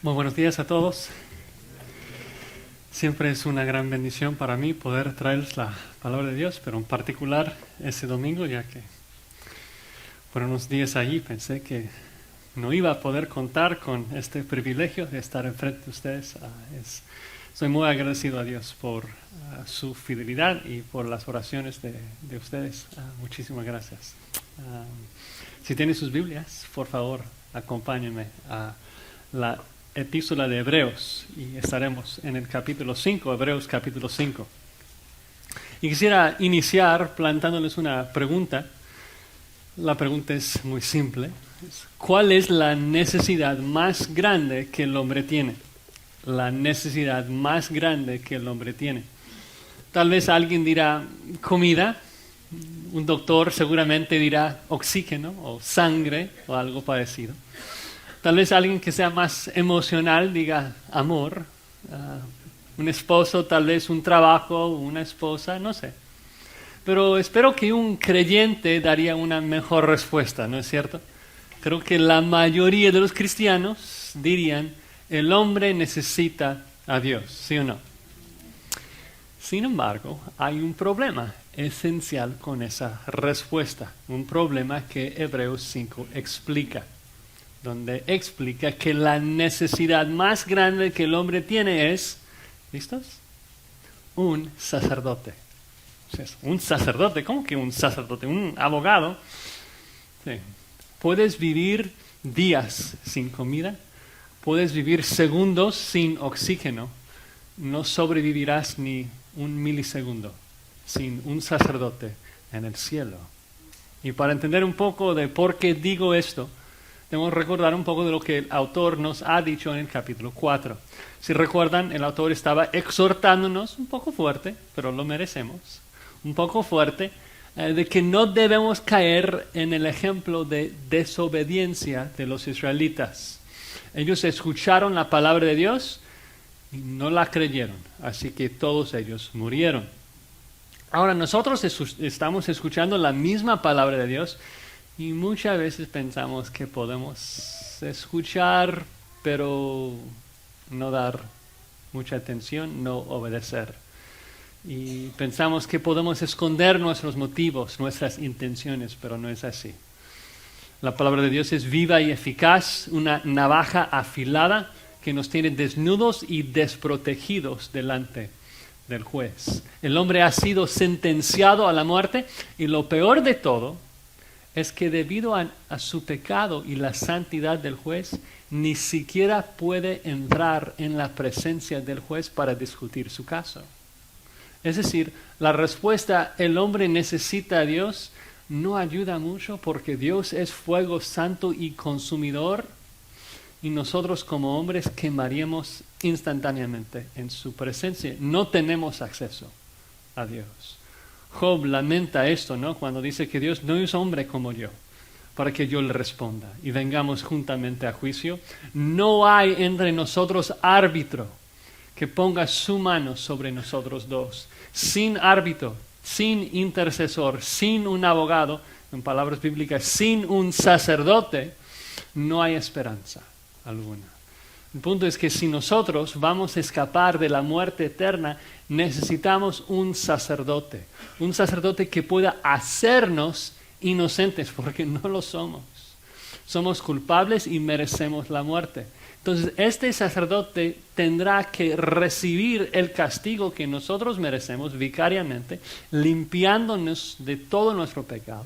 Muy buenos días a todos. Siempre es una gran bendición para mí poder traerles la palabra de Dios, pero en particular ese domingo, ya que por unos días allí pensé que no iba a poder contar con este privilegio de estar enfrente de ustedes. Soy muy agradecido a Dios por su fidelidad y por las oraciones de ustedes. Muchísimas gracias. Si tienen sus Biblias, por favor, acompáñenme a la epístola de Hebreos y estaremos en el capítulo 5, Hebreos capítulo 5. Y quisiera iniciar plantándoles una pregunta. La pregunta es muy simple. ¿Cuál es la necesidad más grande que el hombre tiene? La necesidad más grande que el hombre tiene. Tal vez alguien dirá comida, un doctor seguramente dirá oxígeno o sangre o algo parecido. Tal vez alguien que sea más emocional diga amor, un esposo, tal vez un trabajo, una esposa, no sé. Pero espero que un creyente daría una mejor respuesta, ¿no es cierto? Creo que la mayoría de los cristianos dirían, el hombre necesita a Dios, ¿sí o no? Sin embargo, hay un problema esencial con esa respuesta, un problema que Hebreos 5 explica, donde explica que la necesidad más grande que el hombre tiene es, ¿listos? Un sacerdote. Un sacerdote, ¿cómo que un sacerdote? Un abogado. Sí. Puedes vivir días sin comida, puedes vivir segundos sin oxígeno, no sobrevivirás ni un milisegundo sin un sacerdote en el cielo. Y para entender un poco de por qué digo esto, debemos recordar un poco de lo que el autor nos ha dicho en el capítulo 4. Si recuerdan, el autor estaba exhortándonos un poco fuerte, pero lo merecemos, un poco fuerte, de que no debemos caer en el ejemplo de desobediencia de los israelitas. Ellos escucharon la palabra de Dios y no la creyeron, así que todos ellos murieron. Ahora nosotros estamos escuchando la misma palabra de Dios y muchas veces pensamos que podemos escuchar, pero no dar mucha atención, no obedecer. Y pensamos que podemos esconder nuestros motivos, nuestras intenciones, pero no es así. La palabra de Dios es viva y eficaz, una navaja afilada que nos tiene desnudos y desprotegidos delante del juez. El hombre ha sido sentenciado a la muerte y lo peor de todo es que debido a su pecado y la santidad del juez, ni siquiera puede entrar en la presencia del juez para discutir su caso. Es decir, la respuesta, el hombre necesita a Dios, no ayuda mucho porque Dios es fuego santo y consumidor y nosotros como hombres quemaríamos instantáneamente en su presencia. No tenemos acceso a Dios. Job lamenta esto, ¿no? Cuando dice que Dios no es hombre como yo, para que yo le responda y vengamos juntamente a juicio. No hay entre nosotros árbitro que ponga su mano sobre nosotros dos. Sin árbitro, sin intercesor, sin un abogado, en palabras bíblicas, sin un sacerdote, no hay esperanza alguna. El punto es que si nosotros vamos a escapar de la muerte eterna, necesitamos un sacerdote que pueda hacernos inocentes, porque no lo somos. Somos culpables y merecemos la muerte. Entonces, este sacerdote tendrá que recibir el castigo que nosotros merecemos vicariamente, limpiándonos de todo nuestro pecado.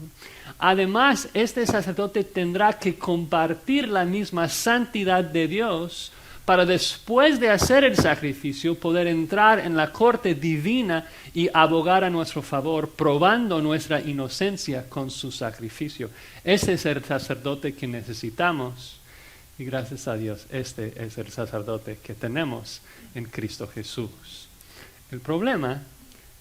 Además, este sacerdote tendrá que compartir la misma santidad de Dios para después de hacer el sacrificio poder entrar en la corte divina y abogar a nuestro favor, probando nuestra inocencia con su sacrificio. Ese es el sacerdote que necesitamos. Y gracias a Dios, este es el sacerdote que tenemos en Cristo Jesús. El problema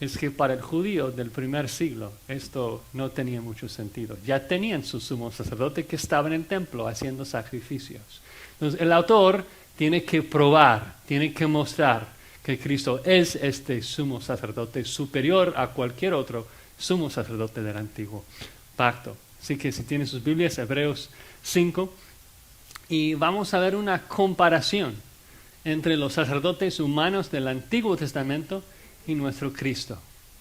es que para el judío del primer siglo esto no tenía mucho sentido. Ya tenían su sumo sacerdote que estaba en el templo haciendo sacrificios. Entonces el autor tiene que probar, tiene que mostrar que Cristo es este sumo sacerdote superior a cualquier otro sumo sacerdote del antiguo pacto. Así que si tienen sus Biblias, Hebreos 5, y vamos a ver una comparación entre los sacerdotes humanos del Antiguo Testamento y nuestro Cristo,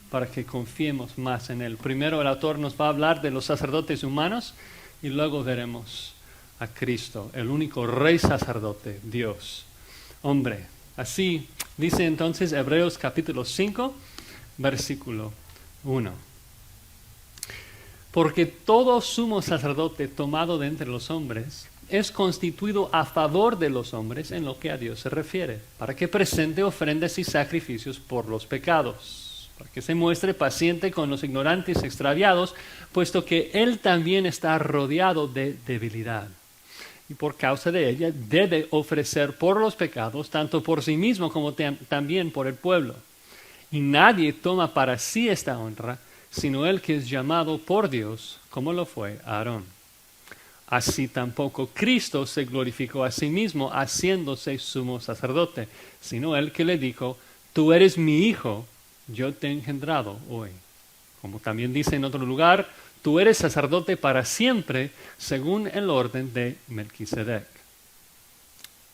para que confiemos más en Él. Primero el autor nos va a hablar de los sacerdotes humanos y luego veremos a Cristo, el único Rey sacerdote, Dios, hombre. Así dice entonces Hebreos capítulo 5, versículo 1. Porque todo sumo sacerdote tomado de entre los hombres es constituido a favor de los hombres en lo que a Dios se refiere, para que presente ofrendas y sacrificios por los pecados, para que se muestre paciente con los ignorantes extraviados, puesto que Él también está rodeado de debilidad. Y por causa de ella debe ofrecer por los pecados, tanto por sí mismo como también por el pueblo. Y nadie toma para sí esta honra, sino el que es llamado por Dios, como lo fue Aarón. Así tampoco Cristo se glorificó a sí mismo haciéndose sumo sacerdote, sino el que le dijo, tú eres mi hijo, yo te he engendrado hoy. Como también dice en otro lugar, tú eres sacerdote para siempre, según el orden de Melquisedec.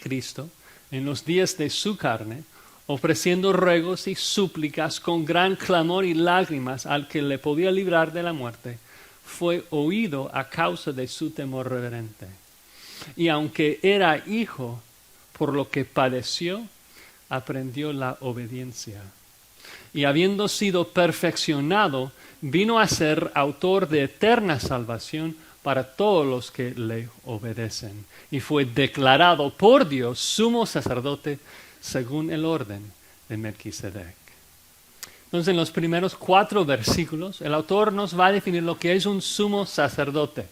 Cristo, en los días de su carne, ofreciendo ruegos y súplicas con gran clamor y lágrimas al que le podía librar de la muerte, fue oído a causa de su temor reverente. Y aunque era hijo, por lo que padeció, aprendió la obediencia. Y habiendo sido perfeccionado, vino a ser autor de eterna salvación para todos los que le obedecen. Y fue declarado por Dios sumo sacerdote según el orden de Melquisedec. Entonces, en los primeros 4 versículos, el autor nos va a definir lo que es un sumo sacerdote.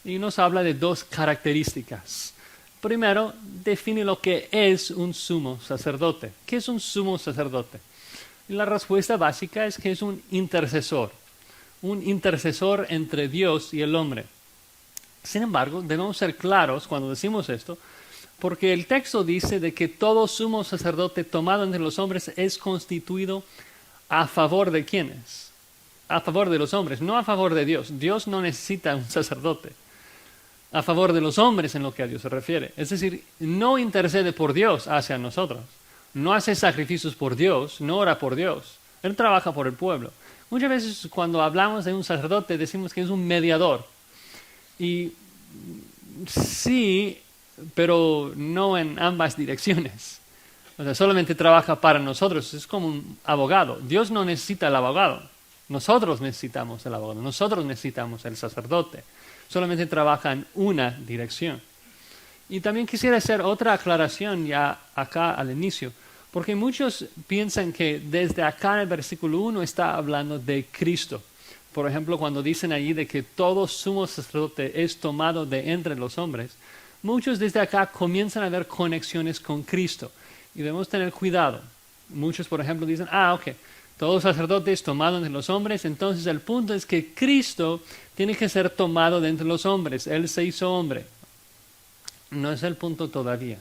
Y nos habla de 2 características. Primero, define lo que es un sumo sacerdote. ¿Qué es un sumo sacerdote? Y la respuesta básica es que es un intercesor entre Dios y el hombre. Sin embargo, debemos ser claros cuando decimos esto, porque el texto dice de que todo sumo sacerdote tomado entre los hombres es constituido ¿a favor de quiénes? A favor de los hombres, no a favor de Dios. Dios no necesita un sacerdote. A favor de los hombres en lo que a Dios se refiere. Es decir, no intercede por Dios hacia nosotros. No hace sacrificios por Dios, no ora por Dios. Él trabaja por el pueblo. Muchas veces cuando hablamos de un sacerdote decimos que es un mediador. Y sí, pero no en ambas direcciones. O sea, solamente trabaja para nosotros, es como un abogado. Dios no necesita el abogado, nosotros necesitamos el abogado, nosotros necesitamos el sacerdote. Solamente trabaja en una dirección. Y también quisiera hacer otra aclaración ya acá al inicio, porque muchos piensan que desde acá en el versículo 1 está hablando de Cristo. Por ejemplo, cuando dicen allí de que todo sumo sacerdote es tomado de entre los hombres, muchos desde acá comienzan a ver conexiones con Cristo. Y debemos tener cuidado. Muchos, por ejemplo, dicen, ok, todo sacerdote es tomado entre los hombres, entonces el punto es que Cristo tiene que ser tomado de entre los hombres. Él se hizo hombre. No es el punto todavía.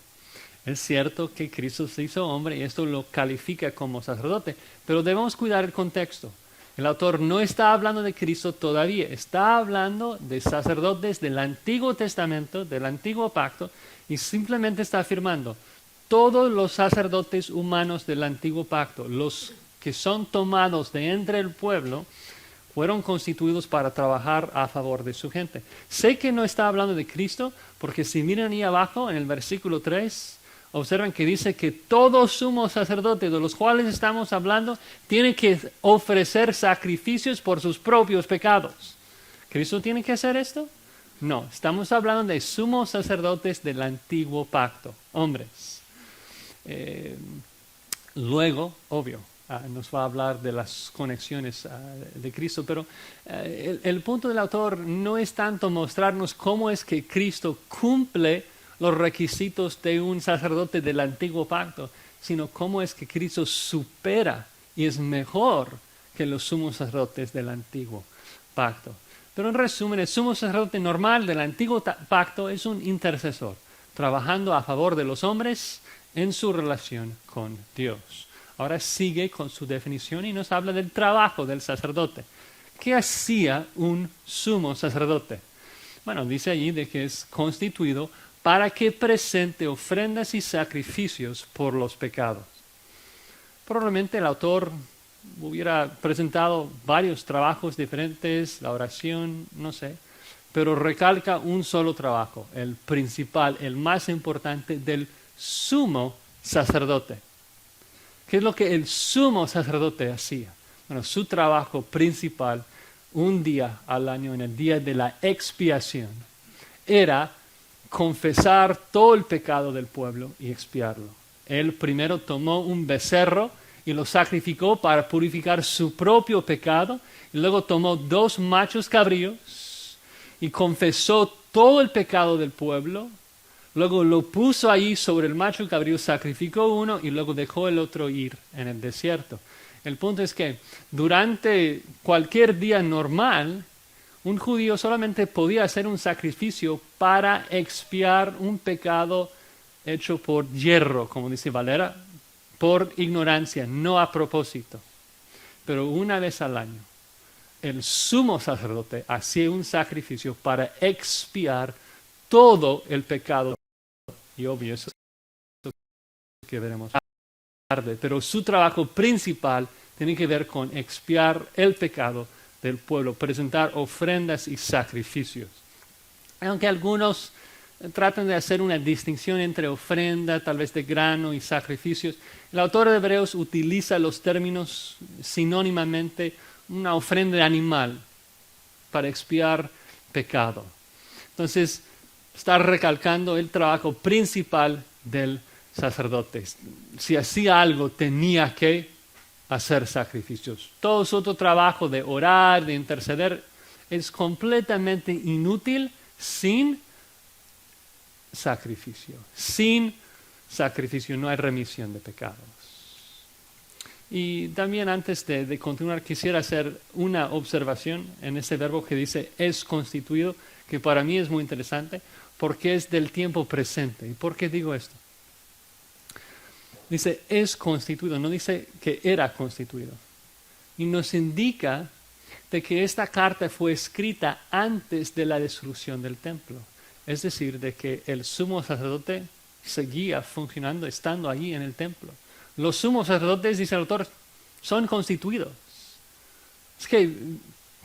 Es cierto que Cristo se hizo hombre y esto lo califica como sacerdote, pero debemos cuidar el contexto. El autor no está hablando de Cristo todavía, está hablando de sacerdotes del Antiguo Testamento, del Antiguo Pacto, y simplemente está afirmando, todos los sacerdotes humanos del Antiguo Pacto, los que son tomados de entre el pueblo, fueron constituidos para trabajar a favor de su gente. Sé que no está hablando de Cristo, porque si miran ahí abajo en el versículo 3, observan que dice que todo sumo sacerdote de los cuales estamos hablando tiene que ofrecer sacrificios por sus propios pecados. ¿Cristo tiene que hacer esto? No, estamos hablando de sumos sacerdotes del Antiguo Pacto, hombres. Luego, obvio, nos va a hablar de las conexiones de Cristo, pero el punto del autor no es tanto mostrarnos cómo es que Cristo cumple los requisitos de un sacerdote del Antiguo Pacto, sino cómo es que Cristo supera y es mejor que los sumos sacerdotes del Antiguo Pacto. Pero en resumen, el sumo sacerdote normal del Antiguo Pacto es un intercesor, trabajando a favor de los hombres en su relación con Dios. Ahora sigue con su definición y nos habla del trabajo del sacerdote. ¿Qué hacía un sumo sacerdote? Bueno, dice allí de que es constituido para que presente ofrendas y sacrificios por los pecados. Probablemente el autor hubiera presentado varios trabajos diferentes, la oración, no sé, pero recalca un solo trabajo, el principal, el más importante del sumo sacerdote. ¿Qué es lo que el sumo sacerdote hacía? Bueno, su trabajo principal, un día al año, en el día de la expiación, era confesar todo el pecado del pueblo y expiarlo. Él primero tomó un becerro y lo sacrificó para purificar su propio pecado, y luego tomó 2 machos cabríos y confesó todo el pecado del pueblo. Luego lo puso allí sobre el macho cabrío, sacrificó uno y luego dejó el otro ir en el desierto. El punto es que durante cualquier día normal, un judío solamente podía hacer un sacrificio para expiar un pecado hecho por hierro, como dice Valera, por ignorancia, no a propósito. Pero una vez al año, el sumo sacerdote hacía un sacrificio para expiar todo el pecado. Y obvio, eso es lo que veremos tarde. Pero su trabajo principal tiene que ver con expiar el pecado del pueblo, presentar ofrendas y sacrificios. Aunque algunos tratan de hacer una distinción entre ofrenda, tal vez de grano y sacrificios, el autor de Hebreos utiliza los términos sinónimamente, una ofrenda de animal para expiar pecado. Entonces, está recalcando el trabajo principal del sacerdote. Si hacía algo, tenía que hacer sacrificios. Todo su otro trabajo de orar, de interceder, es completamente inútil sin sacrificio. Sin sacrificio no hay remisión de pecados. Y también antes de continuar quisiera hacer una observación en ese verbo que dice es constituido, que para mí es muy interesante porque es del tiempo presente. ¿Y por qué digo esto? Dice es constituido, no dice que era constituido. Y nos indica de que esta carta fue escrita antes de la destrucción del templo. Es decir, de que el sumo sacerdote seguía funcionando, estando allí en el templo. Los sumos sacerdotes, dice el autor, son constituidos. Es que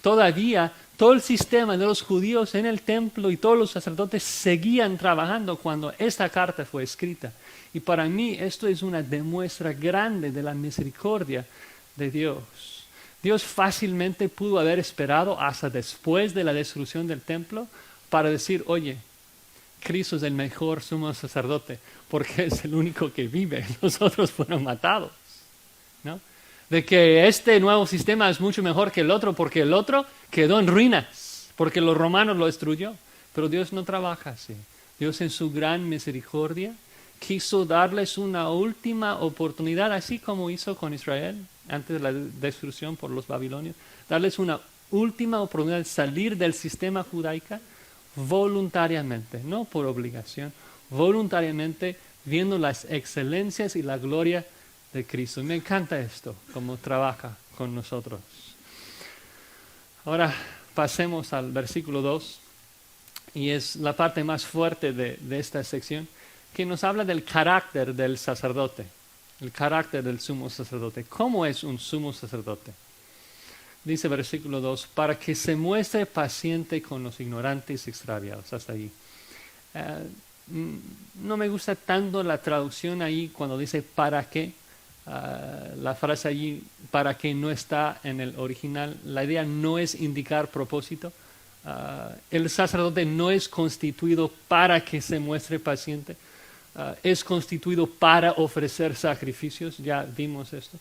todavía todo el sistema de los judíos en el templo y todos los sacerdotes seguían trabajando cuando esta carta fue escrita. Y para mí esto es una demuestra grande de la misericordia de Dios. Dios fácilmente pudo haber esperado hasta después de la destrucción del templo para decir, oye, Cristo es el mejor sumo sacerdote porque es el único que vive, los otros fueron matados, ¿no? De que este nuevo sistema es mucho mejor que el otro porque el otro quedó en ruinas, porque los romanos lo destruyó. Pero Dios no trabaja así. Dios en su gran misericordia quiso darles una última oportunidad, así como hizo con Israel antes de la destrucción por los babilonios, darles una última oportunidad de salir del sistema judaico voluntariamente, no por obligación, voluntariamente viendo las excelencias y la gloria de Cristo. Me encanta esto, cómo trabaja con nosotros. Ahora pasemos al versículo 2, y es la parte más fuerte de esta sección, que nos habla del carácter del sacerdote, el carácter del sumo sacerdote. ¿Cómo es un sumo sacerdote? Dice versículo 2, para que se muestre paciente con los ignorantes y extraviados. Hasta ahí. No me gusta tanto la traducción ahí cuando dice para qué. La frase allí, para que, no está en el original. La idea no es indicar propósito. El sacerdote no es constituido para que se muestre paciente. Es constituido para ofrecer sacrificios. Ya vimos esto.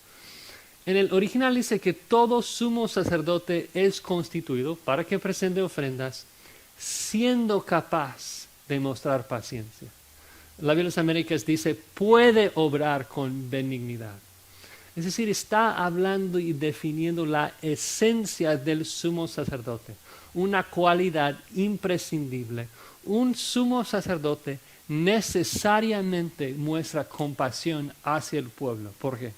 En el original dice que todo sumo sacerdote es constituido para que presente ofrendas, siendo capaz de mostrar paciencia. La Biblia de las Américas dice, puede obrar con benignidad. Es decir, está hablando y definiendo la esencia del sumo sacerdote, una cualidad imprescindible. Un sumo sacerdote necesariamente muestra compasión hacia el pueblo. ¿Por qué?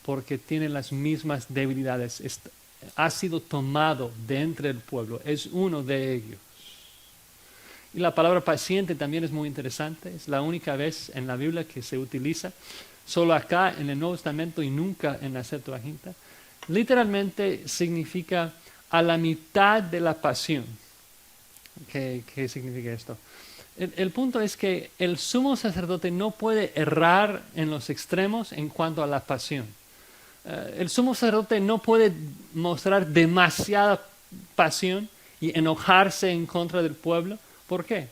Porque tiene las mismas debilidades, ha sido tomado de entre el pueblo, es uno de ellos. Y la palabra paciente también es muy interesante. Es la única vez en la Biblia que se utiliza. Solo acá en el Nuevo Testamento y nunca en la Septuaginta. Literalmente significa a la mitad de la pasión. ¿Qué significa esto? El punto es que el sumo sacerdote no puede errar en los extremos en cuanto a la pasión. El sumo sacerdote no puede mostrar demasiada pasión y enojarse en contra del pueblo. ¿Por qué?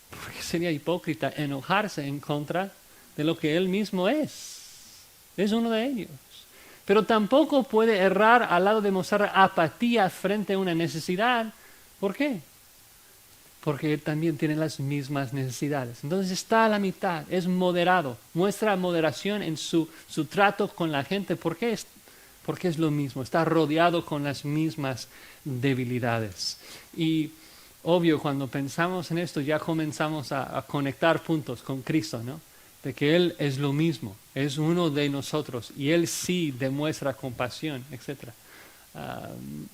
Porque sería hipócrita enojarse en contra de lo que él mismo es. Es uno de ellos. Pero tampoco puede errar al lado de mostrar apatía frente a una necesidad. ¿Por qué? Porque él también tiene las mismas necesidades. Entonces está a la mitad, es moderado, muestra moderación en su trato con la gente. ¿Por qué? Porque es lo mismo, está rodeado con las mismas debilidades. Y obvio, cuando pensamos en esto ya comenzamos a conectar puntos con Cristo, ¿no? De que Él es lo mismo, es uno de nosotros y Él sí demuestra compasión, etc.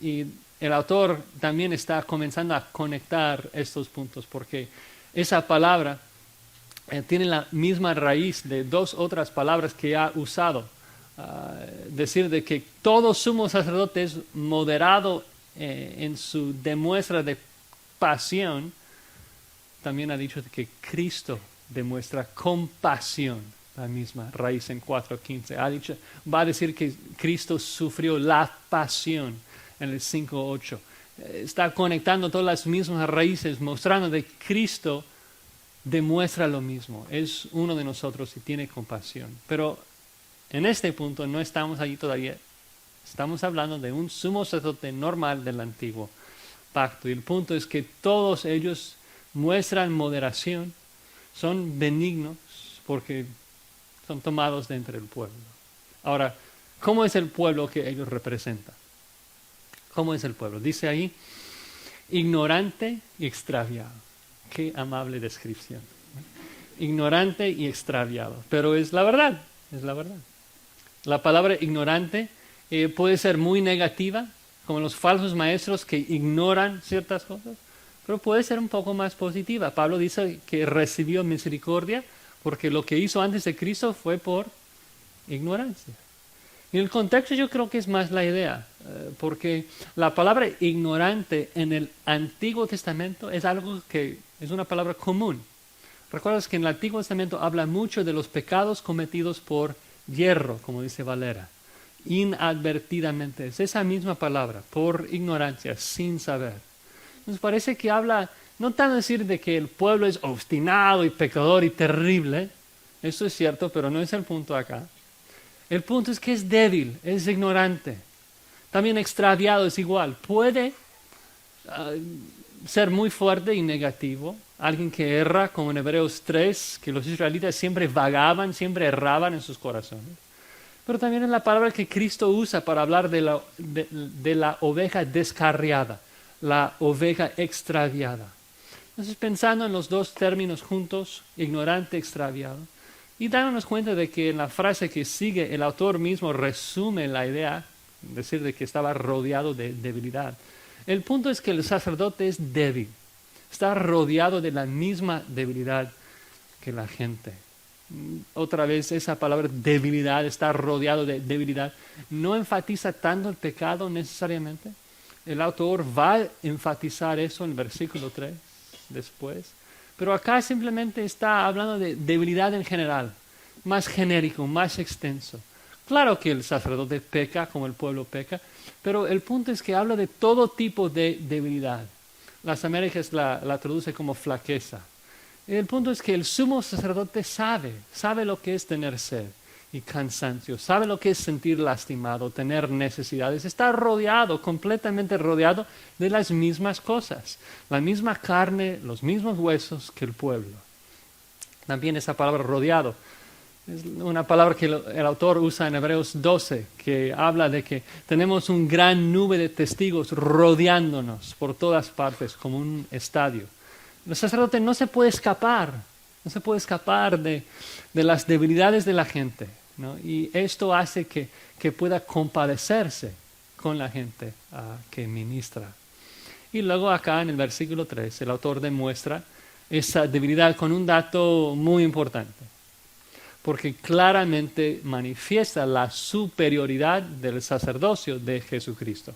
Y el autor también está comenzando a conectar estos puntos porque esa palabra tiene la misma raíz de dos otras palabras que ha usado. Decir de que todo sumo sacerdote es moderado en su demuestra de pasión, también ha dicho que Cristo demuestra compasión, la misma raíz en 4:15. Va a decir que Cristo sufrió la pasión en el 5:8. Está conectando todas las mismas raíces, mostrando que Cristo demuestra lo mismo. Es uno de nosotros y tiene compasión. Pero en este punto no estamos allí todavía. Estamos hablando de un sumo sacerdote normal del antiguo pacto. Y el punto es que todos ellos muestran moderación, son benignos porque son tomados de entre el pueblo. Ahora, ¿cómo es el pueblo que ellos representan? ¿Cómo es el pueblo? Dice ahí, ignorante y extraviado. Qué amable descripción. Ignorante y extraviado. Pero es la verdad, es la verdad. La palabra ignorante puede ser muy negativa, como los falsos maestros que ignoran ciertas cosas, pero puede ser un poco más positiva. Pablo dice que recibió misericordia porque lo que hizo antes de Cristo fue por ignorancia. En el contexto yo creo que es más la idea, porque la palabra ignorante en el Antiguo Testamento es algo que es una palabra común. Recuerdas que en el Antiguo Testamento habla mucho de los pecados cometidos por hierro, como dice Valera, inadvertidamente. Es esa misma palabra, por ignorancia, sin saber. Nos parece que habla, no tan decir de que el pueblo es obstinado y pecador y terrible, eso es cierto, pero no es el punto acá. El punto es que es débil, es ignorante. También extraviado es igual. Puede ser muy fuerte y negativo. Alguien que erra, como en Hebreos 3, que los israelitas siempre vagaban, siempre erraban en sus corazones. Pero también es la palabra que Cristo usa para hablar de la oveja descarriada, la oveja extraviada. Entonces, pensando en los dos términos juntos, ignorante, extraviado, y dándonos cuenta de que en la frase que sigue el autor mismo resume la idea, decir de que estaba rodeado de debilidad. El punto es que el sacerdote es débil, está rodeado de la misma debilidad que la gente. Otra vez esa palabra debilidad, está rodeado de debilidad, no enfatiza tanto el pecado necesariamente. El autor va a enfatizar eso en el versículo 3 después. Pero acá simplemente está hablando de debilidad en general, más genérico, más extenso. Claro que el sacerdote peca como el pueblo peca, pero el punto es que habla de todo tipo de debilidad. Las Américas la traduce como flaqueza. El punto es que el sumo sacerdote sabe lo que es tener sed y cansancio, sabe lo que es sentir lastimado, tener necesidades, está rodeado, completamente rodeado de las mismas cosas, la misma carne, los mismos huesos que el pueblo. También esa palabra rodeado es una palabra que el autor usa en Hebreos 12, que habla de que tenemos un gran nube de testigos rodeándonos por todas partes como un estadio. El sacerdote no se puede escapar de las debilidades de la gente, ¿no? Y esto hace que pueda compadecerse con la gente que ministra. Y luego acá en el versículo 3 el autor demuestra esa debilidad con un dato muy importante, porque claramente manifiesta la superioridad del sacerdocio de Jesucristo.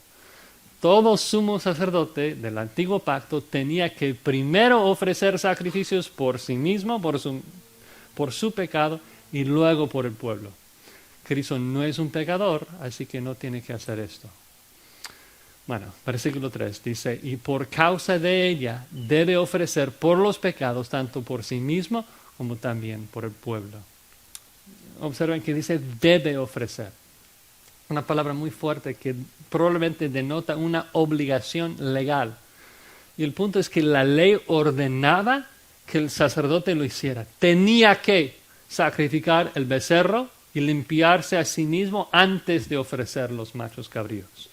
Todo sumo sacerdote del antiguo pacto tenía que primero ofrecer sacrificios por sí mismo, por su pecado, y luego por el pueblo. Cristo no es un pecador, así que no tiene que hacer esto. Bueno, versículo 3 dice, y por causa de ella debe ofrecer por los pecados, tanto por sí mismo como también por el pueblo. Observen que dice debe ofrecer. Una palabra muy fuerte que probablemente denota una obligación legal. Y el punto es que la ley ordenaba que el sacerdote lo hiciera. Tenía que sacrificar el becerro y limpiarse a sí mismo antes de ofrecer los machos cabríos.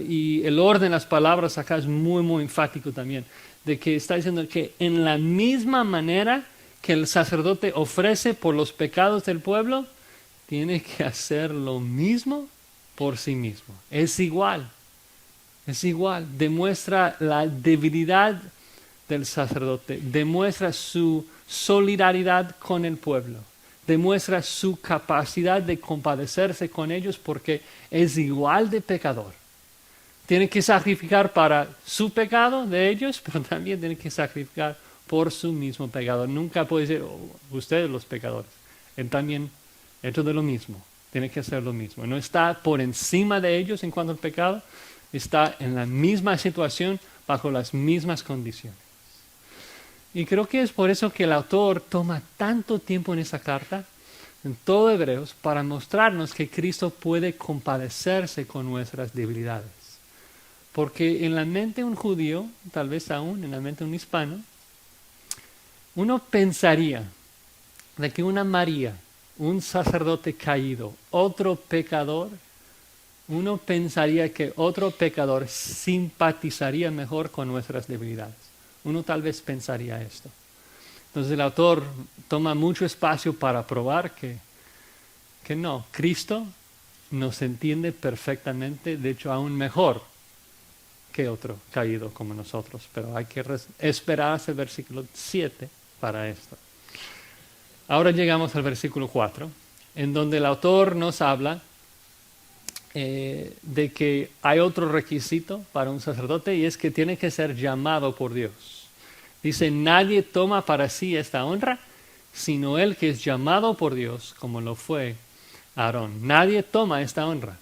Y el orden, las palabras acá es muy, muy enfático también, de que está diciendo que en la misma manera que el sacerdote ofrece por los pecados del pueblo, tiene que hacer lo mismo por sí mismo. Es igual, demuestra la debilidad del sacerdote, demuestra su solidaridad con el pueblo, demuestra su capacidad de compadecerse con ellos porque es igual de pecador. Tiene que sacrificar para su pecado de ellos, pero también tiene que sacrificar por su mismo pecado. Nunca puede decir, ustedes los pecadores. Él también hecho de lo mismo. Tiene que hacer lo mismo. No está por encima de ellos en cuanto al pecado. Está en la misma situación, bajo las mismas condiciones. Y creo que es por eso que el autor toma tanto tiempo en esa carta, en todo Hebreos, para mostrarnos que Cristo puede compadecerse con nuestras debilidades. Porque en la mente de un judío, tal vez aún en la mente de un hispano, uno pensaría de que una María, un sacerdote caído, otro pecador, uno pensaría que otro pecador simpatizaría mejor con nuestras debilidades. Uno tal vez pensaría esto. Entonces el autor toma mucho espacio para probar que no, Cristo nos entiende perfectamente, de hecho aún mejor que otro caído como nosotros. Pero hay que esperar hasta el versículo 7 para esto. Ahora llegamos al versículo 4, en donde el autor nos habla de que hay otro requisito para un sacerdote y es que tiene que ser llamado por Dios. Dice, nadie toma para sí esta honra, sino el que es llamado por Dios, como lo fue Aarón. Nadie toma esta honra.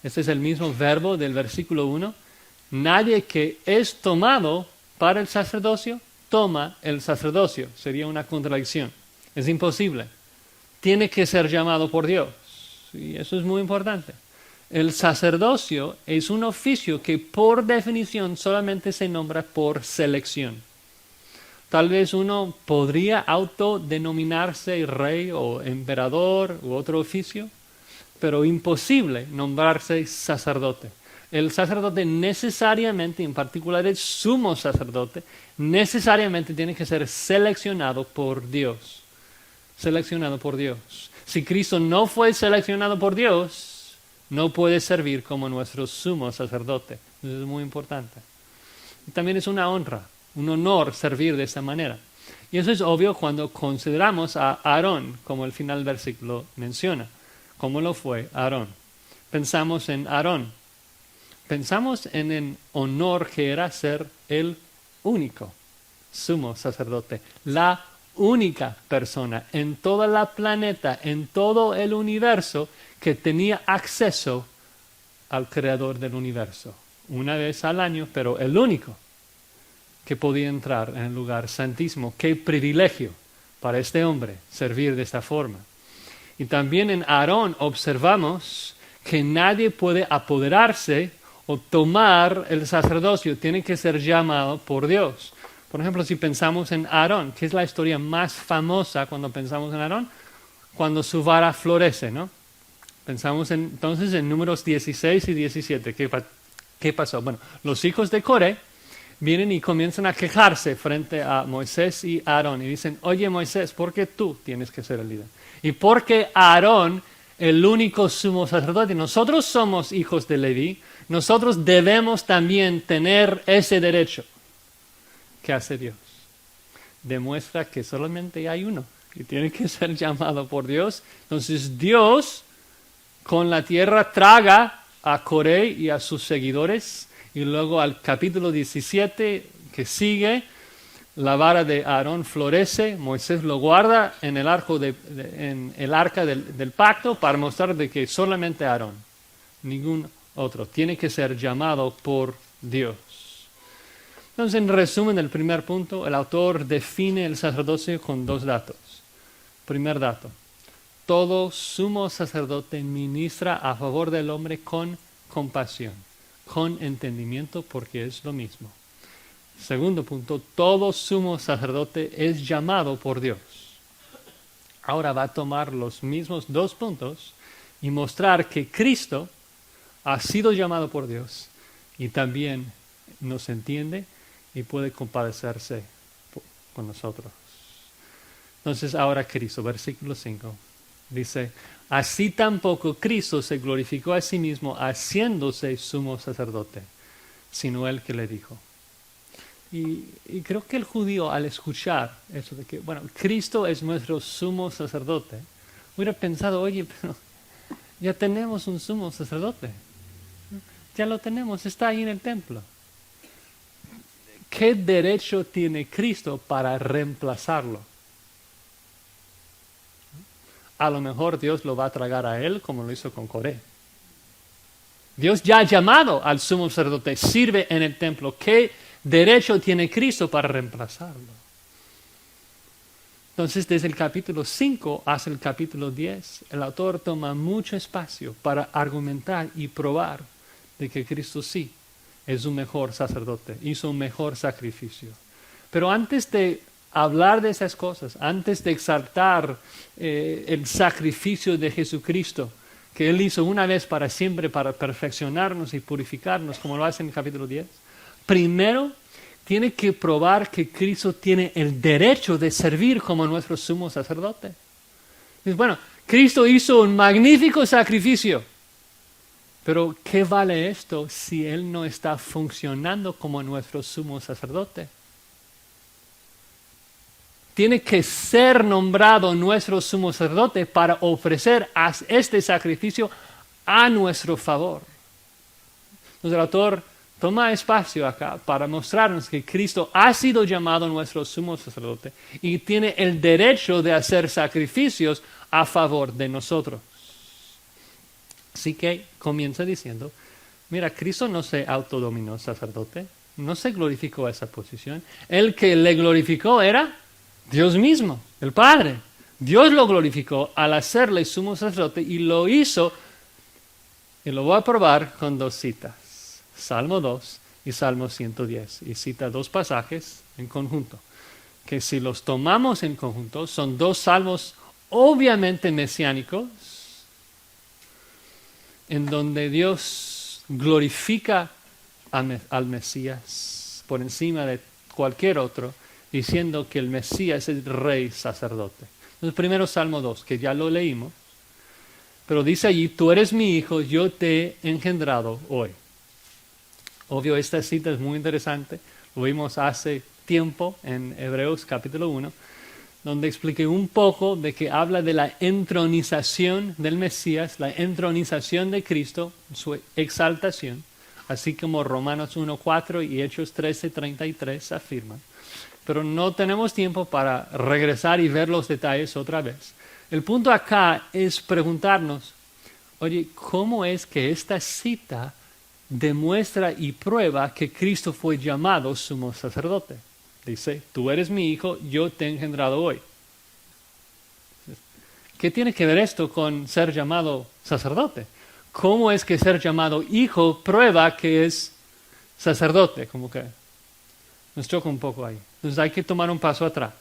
Este es el mismo verbo del versículo 1. Nadie que es tomado para el sacerdocio, toma el sacerdocio. Sería una contradicción. Es imposible. Tiene que ser llamado por Dios. Y eso es muy importante. El sacerdocio es un oficio que por definición solamente se nombra por selección. Tal vez uno podría autodenominarse rey o emperador u otro oficio, pero imposible nombrarse sacerdote. El sacerdote necesariamente, en particular el sumo sacerdote, necesariamente tiene que ser seleccionado por Dios. Seleccionado por Dios. Si Cristo no fue seleccionado por Dios, no puede servir como nuestro sumo sacerdote. Eso es muy importante. Y también es una honra, un honor servir de esta manera. Y eso es obvio cuando consideramos a Aarón, como el final del versículo menciona, como lo fue Aarón. Pensamos en Aarón. Pensamos en el honor que era ser el único sumo sacerdote, la única persona en toda la planeta, en todo el universo, que tenía acceso al creador del universo. Una vez al año, pero el único que podía entrar en el lugar santísimo. Qué privilegio para este hombre servir de esta forma. Y también en Aarón observamos que nadie puede apoderarse o tomar el sacerdocio, tiene que ser llamado por Dios. Por ejemplo, si pensamos en Aarón, ¿qué es la historia más famosa cuando pensamos en Aarón? Cuando su vara florece, ¿no? Pensamos entonces en números 16 y 17. ¿Qué pasó? Bueno, los hijos de Coré vienen y comienzan a quejarse frente a Moisés y Aarón. Y dicen, oye Moisés, ¿por qué tú tienes que ser el líder? ¿Y por qué Aarón, el único sumo sacerdote? Nosotros somos hijos de Leví. Nosotros debemos también tener ese derecho. ¿Qué hace Dios? demuestra que solamente hay uno y tiene que ser llamado por Dios. Entonces Dios con la tierra traga a Coré y a sus seguidores, y luego al capítulo 17 que sigue, la vara de Aarón florece, Moisés lo guarda en el, en el arca del pacto para mostrar de que solamente Aarón, ningún otro, tiene que ser llamado por Dios. Entonces, en resumen, el primer punto, el autor define el sacerdocio con 2 datos. Primer dato, todo sumo sacerdote ministra a favor del hombre con compasión, con entendimiento, porque es lo mismo. Segundo punto, todo sumo sacerdote es llamado por Dios. Ahora va a tomar los mismos 2 puntos y mostrar que Cristo ha sido llamado por Dios y también nos entiende y puede compadecerse con nosotros. Entonces ahora Cristo, versículo 5, dice, así tampoco Cristo se glorificó a sí mismo haciéndose sumo sacerdote, sino él que le dijo. Y creo que el judío, al escuchar eso de que, bueno, Cristo es nuestro sumo sacerdote, hubiera pensado, oye, pero ya tenemos un sumo sacerdote. Ya lo tenemos, está ahí en el templo. ¿Qué derecho tiene Cristo para reemplazarlo? A lo mejor Dios lo va a tragar a él como lo hizo con Coré. Dios ya ha llamado al sumo sacerdote, sirve en el templo. ¿Qué derecho tiene Cristo para reemplazarlo? Entonces, desde el capítulo 5 hasta el capítulo 10, el autor toma mucho espacio para argumentar y probar de que Cristo sí es un mejor sacerdote, hizo un mejor sacrificio. Pero antes de hablar de esas cosas, antes de exaltar el sacrificio de Jesucristo, que Él hizo una vez para siempre para perfeccionarnos y purificarnos, como lo hace en el capítulo 10, primero tiene que probar que Cristo tiene el derecho de servir como nuestro sumo sacerdote. Bueno, Cristo hizo un magnífico sacrificio, pero ¿qué vale esto si Él no está funcionando como nuestro sumo sacerdote? Tiene que ser nombrado nuestro sumo sacerdote para ofrecer este sacrificio a nuestro favor. Entonces el autor toma espacio acá para mostrarnos que Cristo ha sido llamado nuestro sumo sacerdote y tiene el derecho de hacer sacrificios a favor de nosotros. Así que comienza diciendo, mira, Cristo no se autodominó sacerdote, no se glorificó a esa posición. El que le glorificó era Dios mismo, el Padre. Dios lo glorificó al hacerle sumo sacerdote y lo hizo, y lo voy a probar con 2 citas. Salmo 2 y Salmo 110. Y cita 2 pasajes en conjunto, que si los tomamos en conjunto, son 2 salmos obviamente mesiánicos, en donde Dios glorifica al Mesías por encima de cualquier otro, diciendo que el Mesías es el rey sacerdote. Entonces, primero Salmo 2, que ya lo leímos, pero dice allí, tú eres mi hijo, yo te he engendrado hoy. Obvio, esta cita es muy interesante, lo vimos hace tiempo en Hebreos capítulo 1, donde expliqué un poco de que habla de la entronización del Mesías, la entronización de Cristo, su exaltación, así como Romanos 1:4 y Hechos 13:33 afirman. Pero no tenemos tiempo para regresar y ver los detalles otra vez. El punto acá es preguntarnos, oye, ¿cómo es que esta cita demuestra y prueba que Cristo fue llamado sumo sacerdote? Dice, tú eres mi hijo, yo te he engendrado hoy. ¿Qué tiene que ver esto con ser llamado sacerdote? ¿Cómo es que ser llamado hijo prueba que es sacerdote? Como que nos choca un poco ahí. Entonces hay que tomar un paso atrás.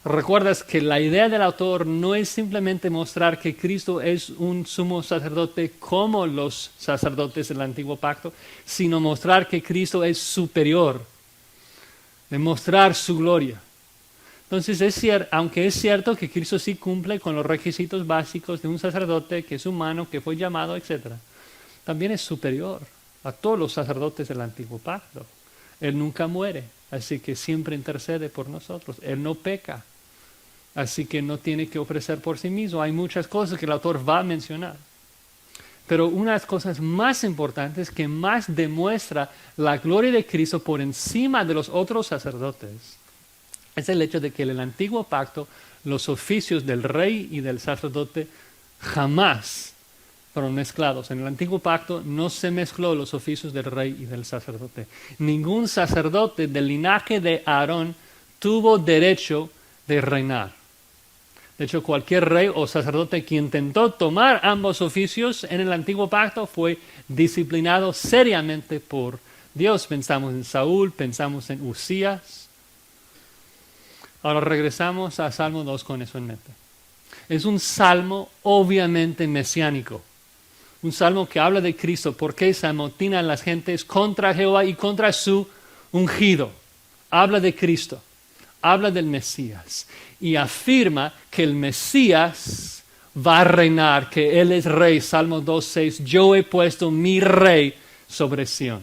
Recuerdas que la idea del autor no es simplemente mostrar que Cristo es un sumo sacerdote como los sacerdotes del antiguo pacto, sino mostrar que Cristo es superior, demostrar su gloria. Entonces, aunque es cierto que Cristo sí cumple con los requisitos básicos de un sacerdote que es humano, que fue llamado, etc., también es superior a todos los sacerdotes del antiguo pacto. Él nunca muere, así que siempre intercede por nosotros. Él no peca, así que no tiene que ofrecer por sí mismo. Hay muchas cosas que el autor va a mencionar. Pero una de las cosas más importantes que más demuestra la gloria de Cristo por encima de los otros sacerdotes es el hecho de que en el antiguo pacto los oficios del rey y del sacerdote jamás fueron mezclados. En el antiguo pacto no se mezcló los oficios del rey y del sacerdote. Ningún sacerdote del linaje de Aarón tuvo derecho de reinar. De hecho, cualquier rey o sacerdote que intentó tomar ambos oficios en el antiguo pacto fue disciplinado seriamente por Dios. Pensamos en Saúl, pensamos en Usías. Ahora regresamos a Salmo 2 con eso en mente. Es un salmo obviamente mesiánico. Un salmo que habla de Cristo, porque se amotinan las gentes contra Jehová y contra su ungido. Habla de Cristo, habla del Mesías y afirma que el Mesías va a reinar, que Él es rey. Salmo 2:6, yo he puesto mi rey sobre Sión.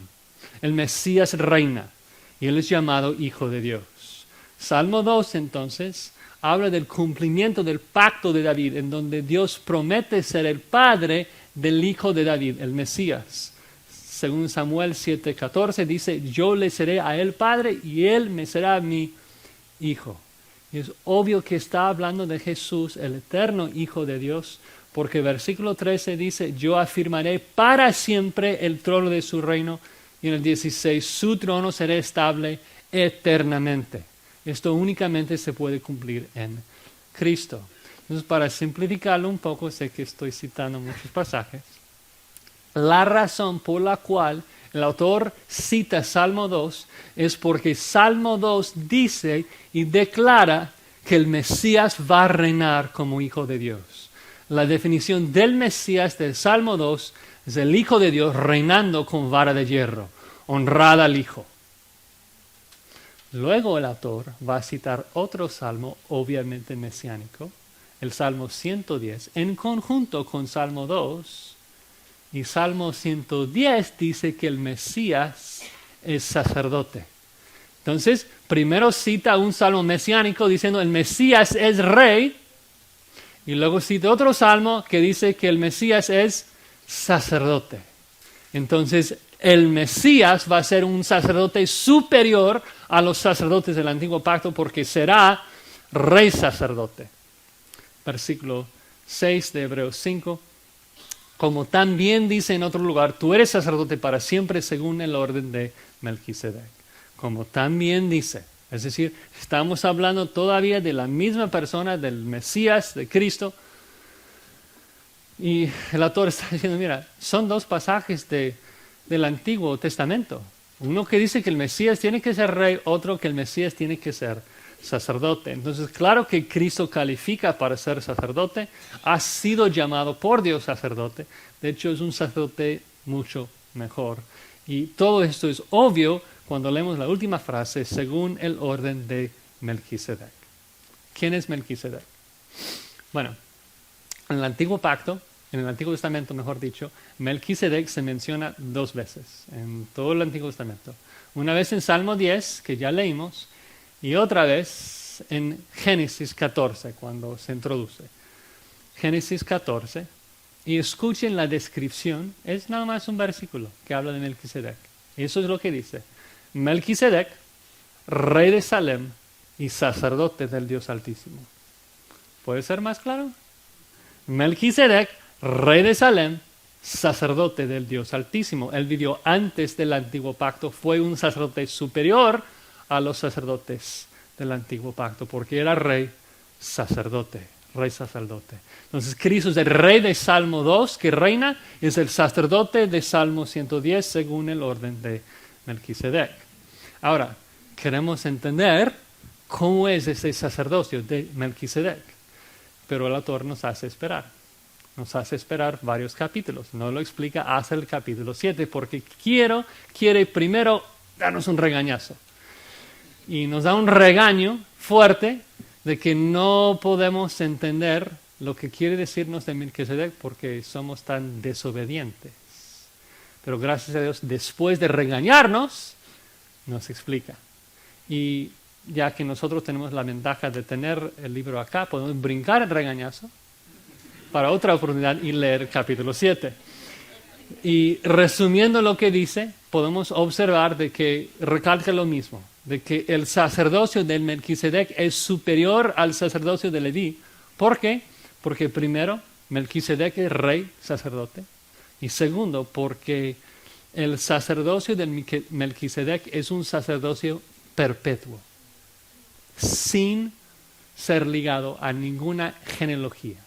El Mesías reina y Él es llamado Hijo de Dios. Salmo 2 entonces habla del cumplimiento del pacto de David, en donde Dios promete ser el padre del Hijo de David, el Mesías. Según Samuel 7:14 dice, yo le seré a él padre y él me será mi hijo. Y es obvio que está hablando de Jesús, el eterno Hijo de Dios, porque versículo 13 dice, yo afirmaré para siempre el trono de su reino, y en el 16, su trono será estable eternamente. Esto únicamente se puede cumplir en Cristo. Entonces, para simplificarlo un poco, sé que estoy citando muchos pasajes. La razón por la cual el autor cita Salmo 2 es porque Salmo 2 dice y declara que el Mesías va a reinar como Hijo de Dios. La definición del Mesías del Salmo 2 es el Hijo de Dios reinando con vara de hierro, honrada al Hijo. Luego el autor va a citar otro salmo, obviamente mesiánico, el Salmo 110, en conjunto con Salmo 2, y Salmo 110 dice que el Mesías es sacerdote. Entonces, primero cita un salmo mesiánico diciendo el Mesías es rey, y luego cita otro salmo que dice que el Mesías es sacerdote. Entonces, el Mesías va a ser un sacerdote superior a los sacerdotes del antiguo pacto porque será rey sacerdote. Versículo 6 de Hebreos 5. Como también dice en otro lugar, tú eres sacerdote para siempre según el orden de Melquisedec. Como también dice, es decir, estamos hablando todavía de la misma persona, del Mesías, de Cristo. Y el autor está diciendo, mira, son dos pasajes del Antiguo Testamento. Uno que dice que el Mesías tiene que ser rey, otro que el Mesías tiene que ser sacerdote. Entonces, claro que Cristo califica para ser sacerdote, ha sido llamado por Dios sacerdote, de hecho es un sacerdote mucho mejor. Y todo esto es obvio cuando leemos la última frase, según el orden de Melquisedec. ¿Quién es Melquisedec? Bueno, en el Antiguo Pacto, en el Antiguo Testamento mejor dicho, Melquisedec se menciona dos veces en todo el Antiguo Testamento. Una vez en Salmo 10, que ya leímos, y otra vez en Génesis 14, cuando se introduce. Génesis 14, y escuchen la descripción, es nada más un versículo que habla de Melquisedec. Eso es lo que dice. Melquisedec, rey de Salem y sacerdote del Dios Altísimo. ¿Puede ser más claro? Melquisedec, rey de Salem, sacerdote del Dios Altísimo. Él vivió antes del Antiguo Pacto, fue un sacerdote superior a los sacerdotes del Antiguo Pacto, porque era rey sacerdote. Entonces Cristo es el rey de Salmo 2 que reina, es el sacerdote de Salmo 110 según el orden de Melquisedec. Ahora, queremos entender cómo es ese sacerdocio de Melquisedec, pero el autor nos hace esperar varios capítulos, no lo explica hasta el capítulo 7 porque quiere primero darnos un regañazo. Y nos da un regaño fuerte de que no podemos entender lo que quiere decirnos de Melquisedec porque somos tan desobedientes. Pero gracias a Dios, después de regañarnos, nos explica. Y ya que nosotros tenemos la ventaja de tener el libro acá, podemos brincar el regañazo para otra oportunidad y leer capítulo 7. Y resumiendo lo que dice, podemos observar de que recalca lo mismo, de que el sacerdocio del Melquisedec es superior al sacerdocio de Leví. ¿Por qué? Porque primero, Melquisedec es rey, sacerdote, y segundo, porque el sacerdocio del Melquisedec es un sacerdocio perpetuo, sin ser ligado a ninguna genealogía.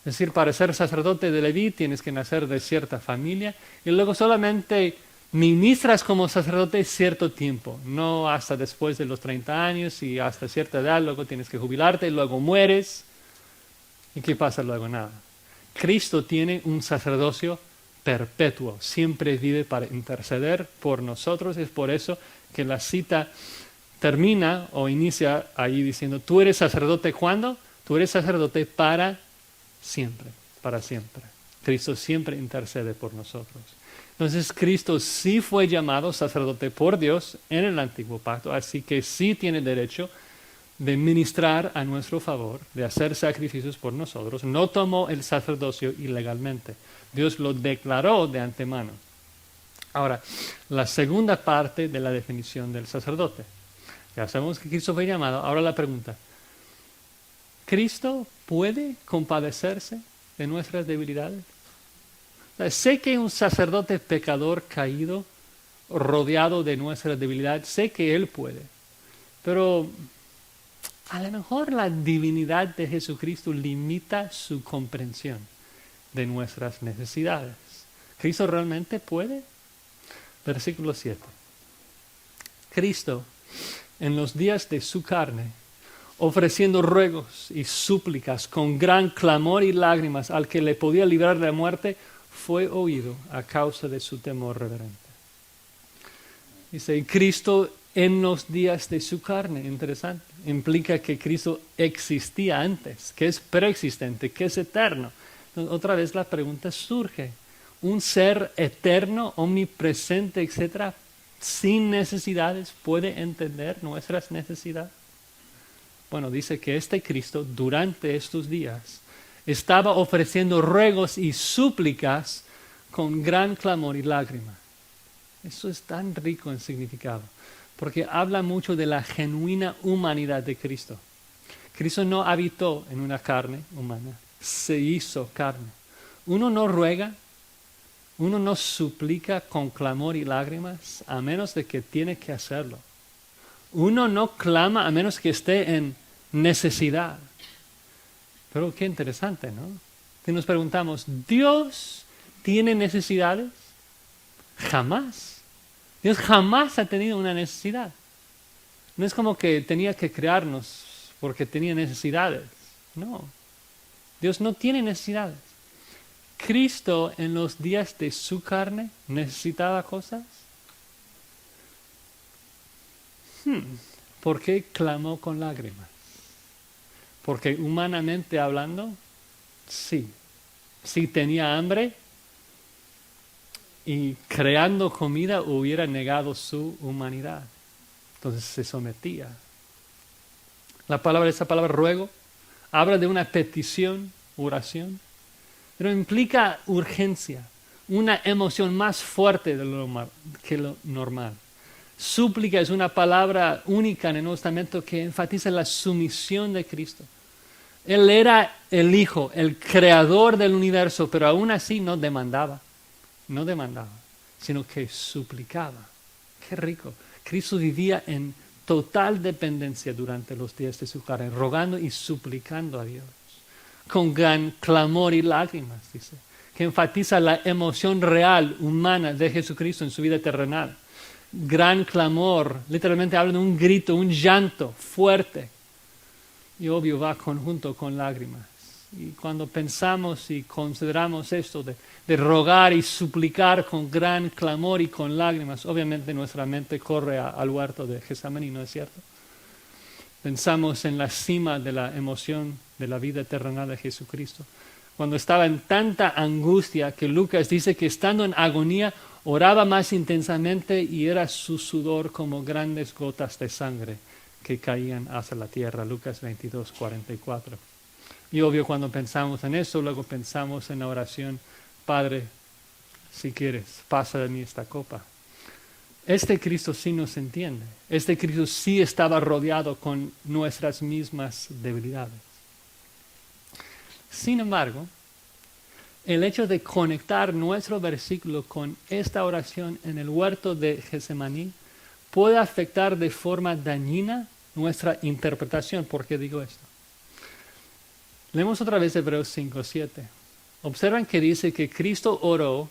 Es decir, para ser sacerdote de Leví tienes que nacer de cierta familia y luego solamente ministras como sacerdote cierto tiempo, no hasta después de los 30 años y hasta cierta edad, luego tienes que jubilarte y luego mueres. ¿Y qué pasa luego? Nada. Cristo tiene un sacerdocio perpetuo, siempre vive para interceder por nosotros. Es por eso que la cita termina o inicia ahí diciendo, tú eres sacerdote ¿cuándo? Tú eres sacerdote para siempre, para siempre. Cristo siempre intercede por nosotros. Entonces Cristo sí fue llamado sacerdote por Dios en el antiguo pacto, así que sí tiene derecho de ministrar a nuestro favor, de hacer sacrificios por nosotros. No tomó el sacerdocio ilegalmente. Dios lo declaró de antemano. Ahora, la segunda parte de la definición del sacerdote. Ya sabemos que Cristo fue llamado. Ahora la pregunta. ¿Cristo puede compadecerse de nuestras debilidades? O sea, sé que un sacerdote pecador caído, rodeado de nuestras debilidades, sé que Él puede. Pero a lo mejor la divinidad de Jesucristo limita su comprensión de nuestras necesidades. ¿Cristo realmente puede? Versículo 7. Cristo, en los días de su carne, ofreciendo ruegos y súplicas con gran clamor y lágrimas al que le podía librar de la muerte, fue oído a causa de su temor reverente. Dice, Cristo en los días de su carne, interesante, implica que Cristo existía antes, que es preexistente, que es eterno. Entonces, otra vez la pregunta surge, ¿un ser eterno, omnipresente, etcétera, sin necesidades, puede entender nuestras necesidades? Bueno, dice que este Cristo durante estos días estaba ofreciendo ruegos y súplicas con gran clamor y lágrima. Eso es tan rico en significado, porque habla mucho de la genuina humanidad de Cristo. Cristo no habitó en una carne humana, se hizo carne. Uno no ruega, uno no suplica con clamor y lágrimas, a menos de que tiene que hacerlo. Uno no clama a menos que esté en necesidad. Pero qué interesante, ¿no? Que nos preguntamos, ¿Dios tiene necesidades? Jamás. Dios jamás ha tenido una necesidad. No es como que tenía que crearnos porque tenía necesidades. No. Dios no tiene necesidades. Cristo en los días de su carne necesitaba cosas. ¿Por qué clamó con lágrimas? Porque humanamente hablando, sí. Si tenía hambre y creando comida hubiera negado su humanidad. Entonces se sometía. Esa palabra ruego, habla de una petición, oración, pero implica urgencia, una emoción más fuerte de que lo normal. Súplica es una palabra única en el Nuevo Testamento que enfatiza la sumisión de Cristo. Él era el Hijo, el creador del universo, pero aún así no demandaba, sino que suplicaba. Qué rico. Cristo vivía en total dependencia durante los días de su carne, rogando y suplicando a Dios, con gran clamor y lágrimas, dice, que enfatiza la emoción real, humana de Jesucristo en su vida terrenal. Gran clamor, literalmente habla de un grito, un llanto fuerte. Y obvio va conjunto con lágrimas. Y cuando pensamos y consideramos esto de rogar y suplicar con gran clamor y con lágrimas, obviamente nuestra mente corre al huerto de Getsemaní, ¿no es cierto? Pensamos en la cima de la emoción de la vida terrenal de Jesucristo. Cuando estaba en tanta angustia que Lucas dice que estando en agonía, Oraba más intensamente y era su sudor como grandes gotas de sangre que caían hacia la tierra. Lucas 22, 44. Y obvio, cuando pensamos en eso, luego pensamos en la oración: Padre, si quieres, pasa de mí esta copa. Este Cristo sí nos entiende. Este Cristo sí estaba rodeado con nuestras mismas debilidades. Sin embargo, el hecho de conectar nuestro versículo con esta oración en el huerto de Getsemaní puede afectar de forma dañina nuestra interpretación. ¿Por qué digo esto? Leemos otra vez Hebreos 5:7. Observan que dice que Cristo oró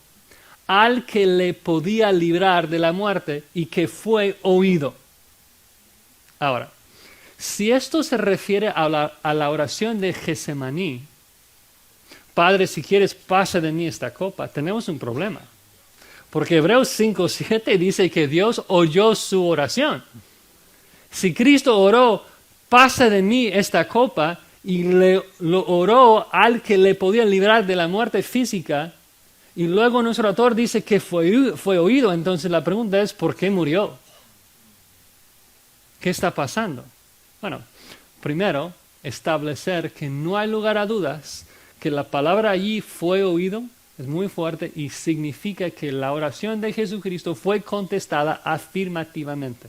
al que le podía librar de la muerte y que fue oído. Ahora, si esto se refiere a la oración de Getsemaní, Padre, si quieres, pasa de mí esta copa, tenemos un problema. Porque Hebreos 5:7 dice que Dios oyó su oración. Si Cristo oró, pasa de mí esta copa, y lo oró al que le podía librar de la muerte física, y luego nuestro autor dice que fue oído, entonces la pregunta es, ¿por qué murió? ¿Qué está pasando? Bueno, primero, establecer que no hay lugar a dudas que la palabra allí fue oído es muy fuerte y significa que la oración de Jesucristo fue contestada afirmativamente.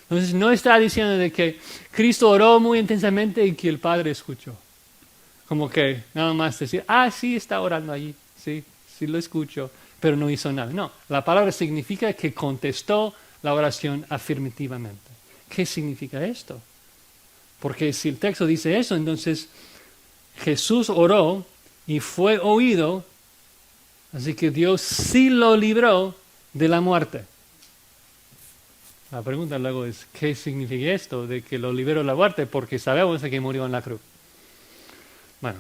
Entonces no está diciendo de que Cristo oró muy intensamente y que el Padre escuchó. Como que nada más decir, sí está orando allí, sí lo escucho, pero no hizo nada. No, la palabra significa que contestó la oración afirmativamente. ¿Qué significa esto? Porque si el texto dice eso, entonces Jesús oró y fue oído, así que Dios sí lo libró de la muerte. La pregunta luego es, ¿qué significa esto de que lo liberó de la muerte? Porque sabemos de que murió en la cruz. Bueno,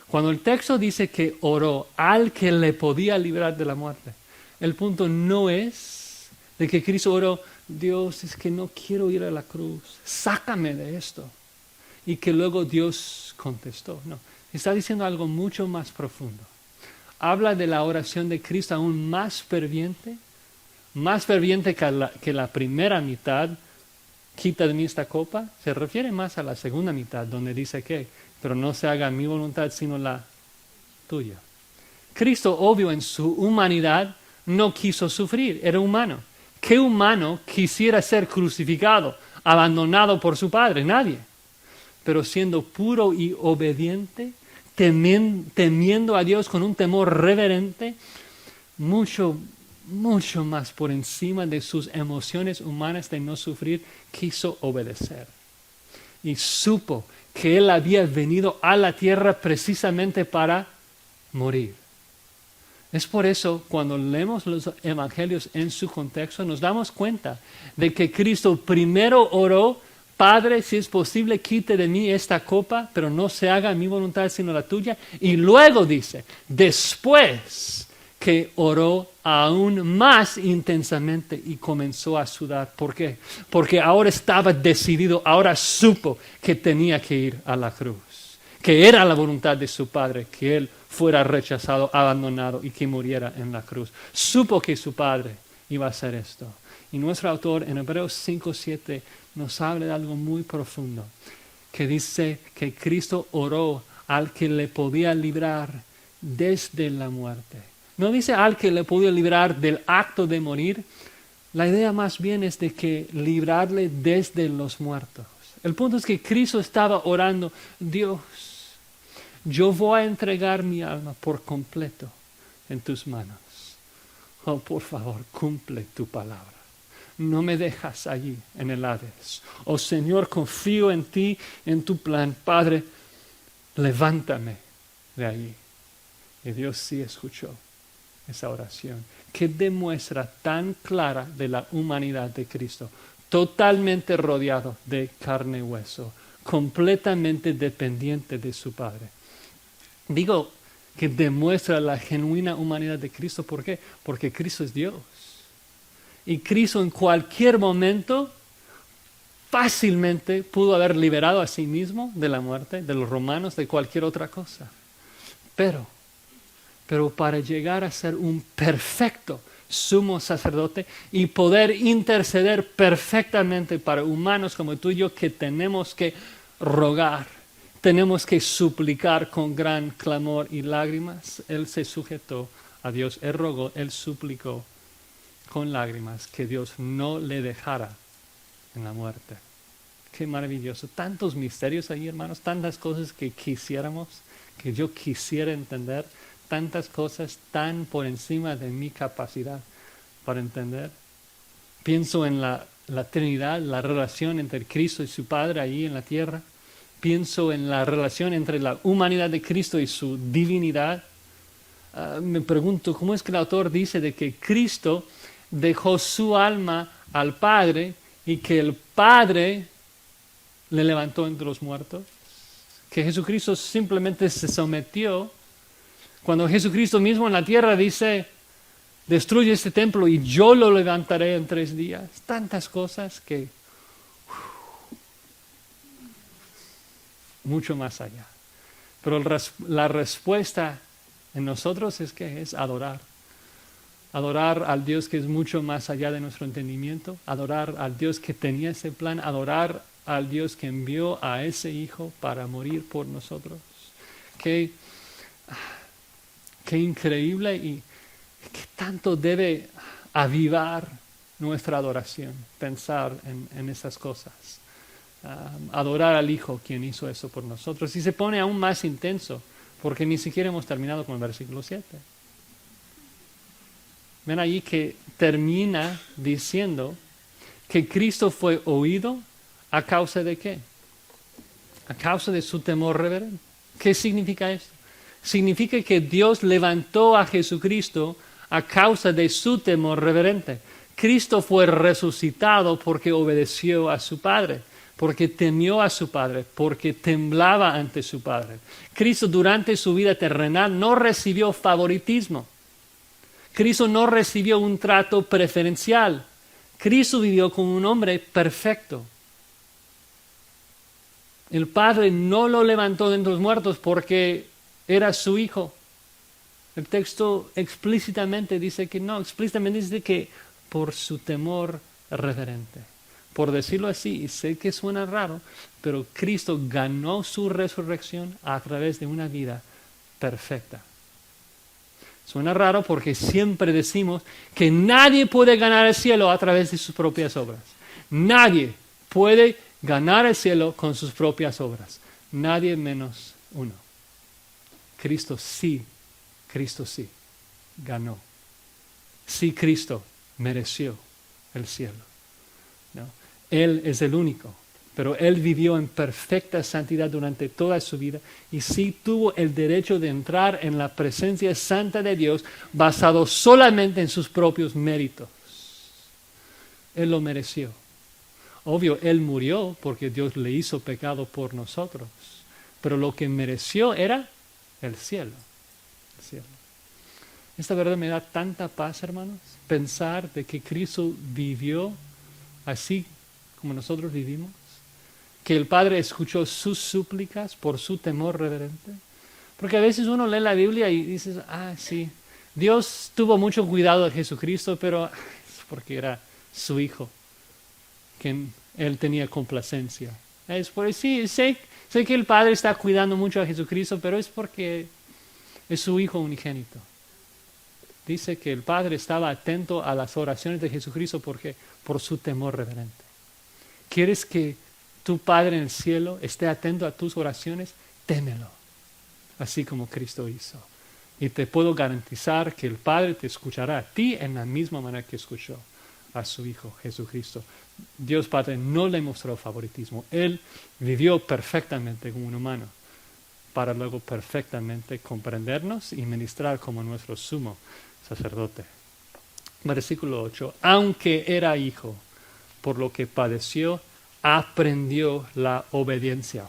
cuando el texto dice que oró al que le podía librar de la muerte, el punto no es de que Cristo oró, Dios, es que no quiero ir a la cruz, sácame de esto. Y que luego Dios contestó. No, está diciendo algo mucho más profundo. Habla de la oración de Cristo aún más ferviente que la primera mitad, quita de mí esta copa. Se refiere más a la segunda mitad, donde dice que, pero no se haga mi voluntad sino la tuya. Cristo, obvio, en su humanidad no quiso sufrir, era humano. ¿Qué humano quisiera ser crucificado, abandonado por su Padre? Nadie. Pero siendo puro y obediente, temiendo a Dios con un temor reverente, mucho más por encima de sus emociones humanas de no sufrir, quiso obedecer. Y supo que Él había venido a la tierra precisamente para morir. Es por eso, cuando leemos los evangelios en su contexto, nos damos cuenta de que Cristo primero oró, Padre, si es posible, quite de mí esta copa, pero no se haga mi voluntad sino la tuya. Y luego dice, después que oró aún más intensamente y comenzó a sudar. ¿Por qué? Porque ahora estaba decidido, ahora supo que tenía que ir a la cruz, que era la voluntad de su Padre, que Él fuera rechazado, abandonado y que muriera en la cruz. Supo que su Padre iba a hacer esto. Y nuestro autor en Hebreos 5:7 nos habla de algo muy profundo, que dice que Cristo oró al que le podía librar desde la muerte. No dice al que le podía librar del acto de morir. La idea más bien es de que librarle desde los muertos. El punto es que Cristo estaba orando, Dios, yo voy a entregar mi alma por completo en tus manos. Oh, por favor, cumple tu palabra. No me dejas allí en el Hades. Oh Señor, confío en ti, en tu plan. Padre, levántame de allí. Y Dios sí escuchó esa oración, que demuestra tan clara de la humanidad de Cristo, totalmente rodeado de carne y hueso, completamente dependiente de su Padre. Digo que demuestra la genuina humanidad de Cristo, ¿por qué? Porque Cristo es Dios. Y Cristo en cualquier momento fácilmente pudo haber liberado a sí mismo de la muerte, de los romanos, de cualquier otra cosa. Pero para llegar a ser un perfecto sumo sacerdote y poder interceder perfectamente para humanos como tú y yo, que tenemos que rogar, tenemos que suplicar con gran clamor y lágrimas. Él se sujetó a Dios, él rogó, él suplicó con lágrimas que Dios no le dejara en la muerte. Qué maravilloso. Tantos misterios ahí, hermanos, tantas cosas que quisiéramos, que yo quisiera entender, tantas cosas tan por encima de mi capacidad para entender. Pienso en la Trinidad, la relación entre Cristo y su Padre ahí en la tierra. Pienso en la relación entre la humanidad de Cristo y su divinidad. Me pregunto, ¿cómo es que el autor dice de que Cristo dejó su alma al Padre y que el Padre le levantó entre los muertos? Que Jesucristo simplemente se sometió. Cuando Jesucristo mismo en la tierra dice, destruye este templo y yo lo levantaré en 3 días. Tantas cosas que mucho más allá. Pero la respuesta en nosotros es que es adorar. Adorar al Dios que es mucho más allá de nuestro entendimiento. Adorar al Dios que tenía ese plan. Adorar al Dios que envió a ese Hijo para morir por nosotros. Qué increíble y qué tanto debe avivar nuestra adoración, pensar en esas cosas. Adorar al Hijo quien hizo eso por nosotros. Y se pone aún más intenso porque ni siquiera hemos terminado con el versículo 7. Ven allí que termina diciendo que Cristo fue oído a causa de ¿qué? A causa de su temor reverente. ¿Qué significa esto? Significa que Dios levantó a Jesucristo a causa de su temor reverente. Cristo fue resucitado porque obedeció a su Padre, porque temió a su Padre, porque temblaba ante su Padre. Cristo durante su vida terrenal no recibió favoritismo. Cristo no recibió un trato preferencial. Cristo vivió como un hombre perfecto. El Padre no lo levantó de entre los muertos porque era su Hijo. El texto explícitamente dice que no, explícitamente dice que por su temor reverente. Por decirlo así, y sé que suena raro, pero Cristo ganó su resurrección a través de una vida perfecta. Suena raro porque siempre decimos que nadie puede ganar el cielo a través de sus propias obras. Nadie puede ganar el cielo con sus propias obras. Nadie menos uno. Cristo sí ganó. Sí, Cristo mereció el cielo. ¿No? Él es el único, pero Él vivió en perfecta santidad durante toda su vida y sí tuvo el derecho de entrar en la presencia santa de Dios basado solamente en sus propios méritos. Él lo mereció. Obvio, Él murió porque Dios le hizo pecado por nosotros, pero lo que mereció era el cielo. El cielo. Esta verdad me da tanta paz, hermanos, pensar de que Cristo vivió así como nosotros vivimos, que el Padre escuchó sus súplicas por su temor reverente. Porque a veces uno lee la Biblia y dices, sí, Dios tuvo mucho cuidado de Jesucristo, pero es porque era su Hijo, que Él tenía complacencia. Es por sí, sé que el Padre está cuidando mucho a Jesucristo, pero es porque es su Hijo unigénito. Dice que el Padre estaba atento a las oraciones de Jesucristo porque por su temor reverente. ¿Quieres que tu Padre en el cielo esté atento a tus oraciones? Témelo, así como Cristo hizo. Y te puedo garantizar que el Padre te escuchará a ti en la misma manera que escuchó a su Hijo Jesucristo. Dios Padre no le mostró favoritismo. Él vivió perfectamente como un humano para luego perfectamente comprendernos y ministrar como nuestro sumo sacerdote. Versículo 8. Aunque era hijo, por lo que padeció, aprendió la obediencia.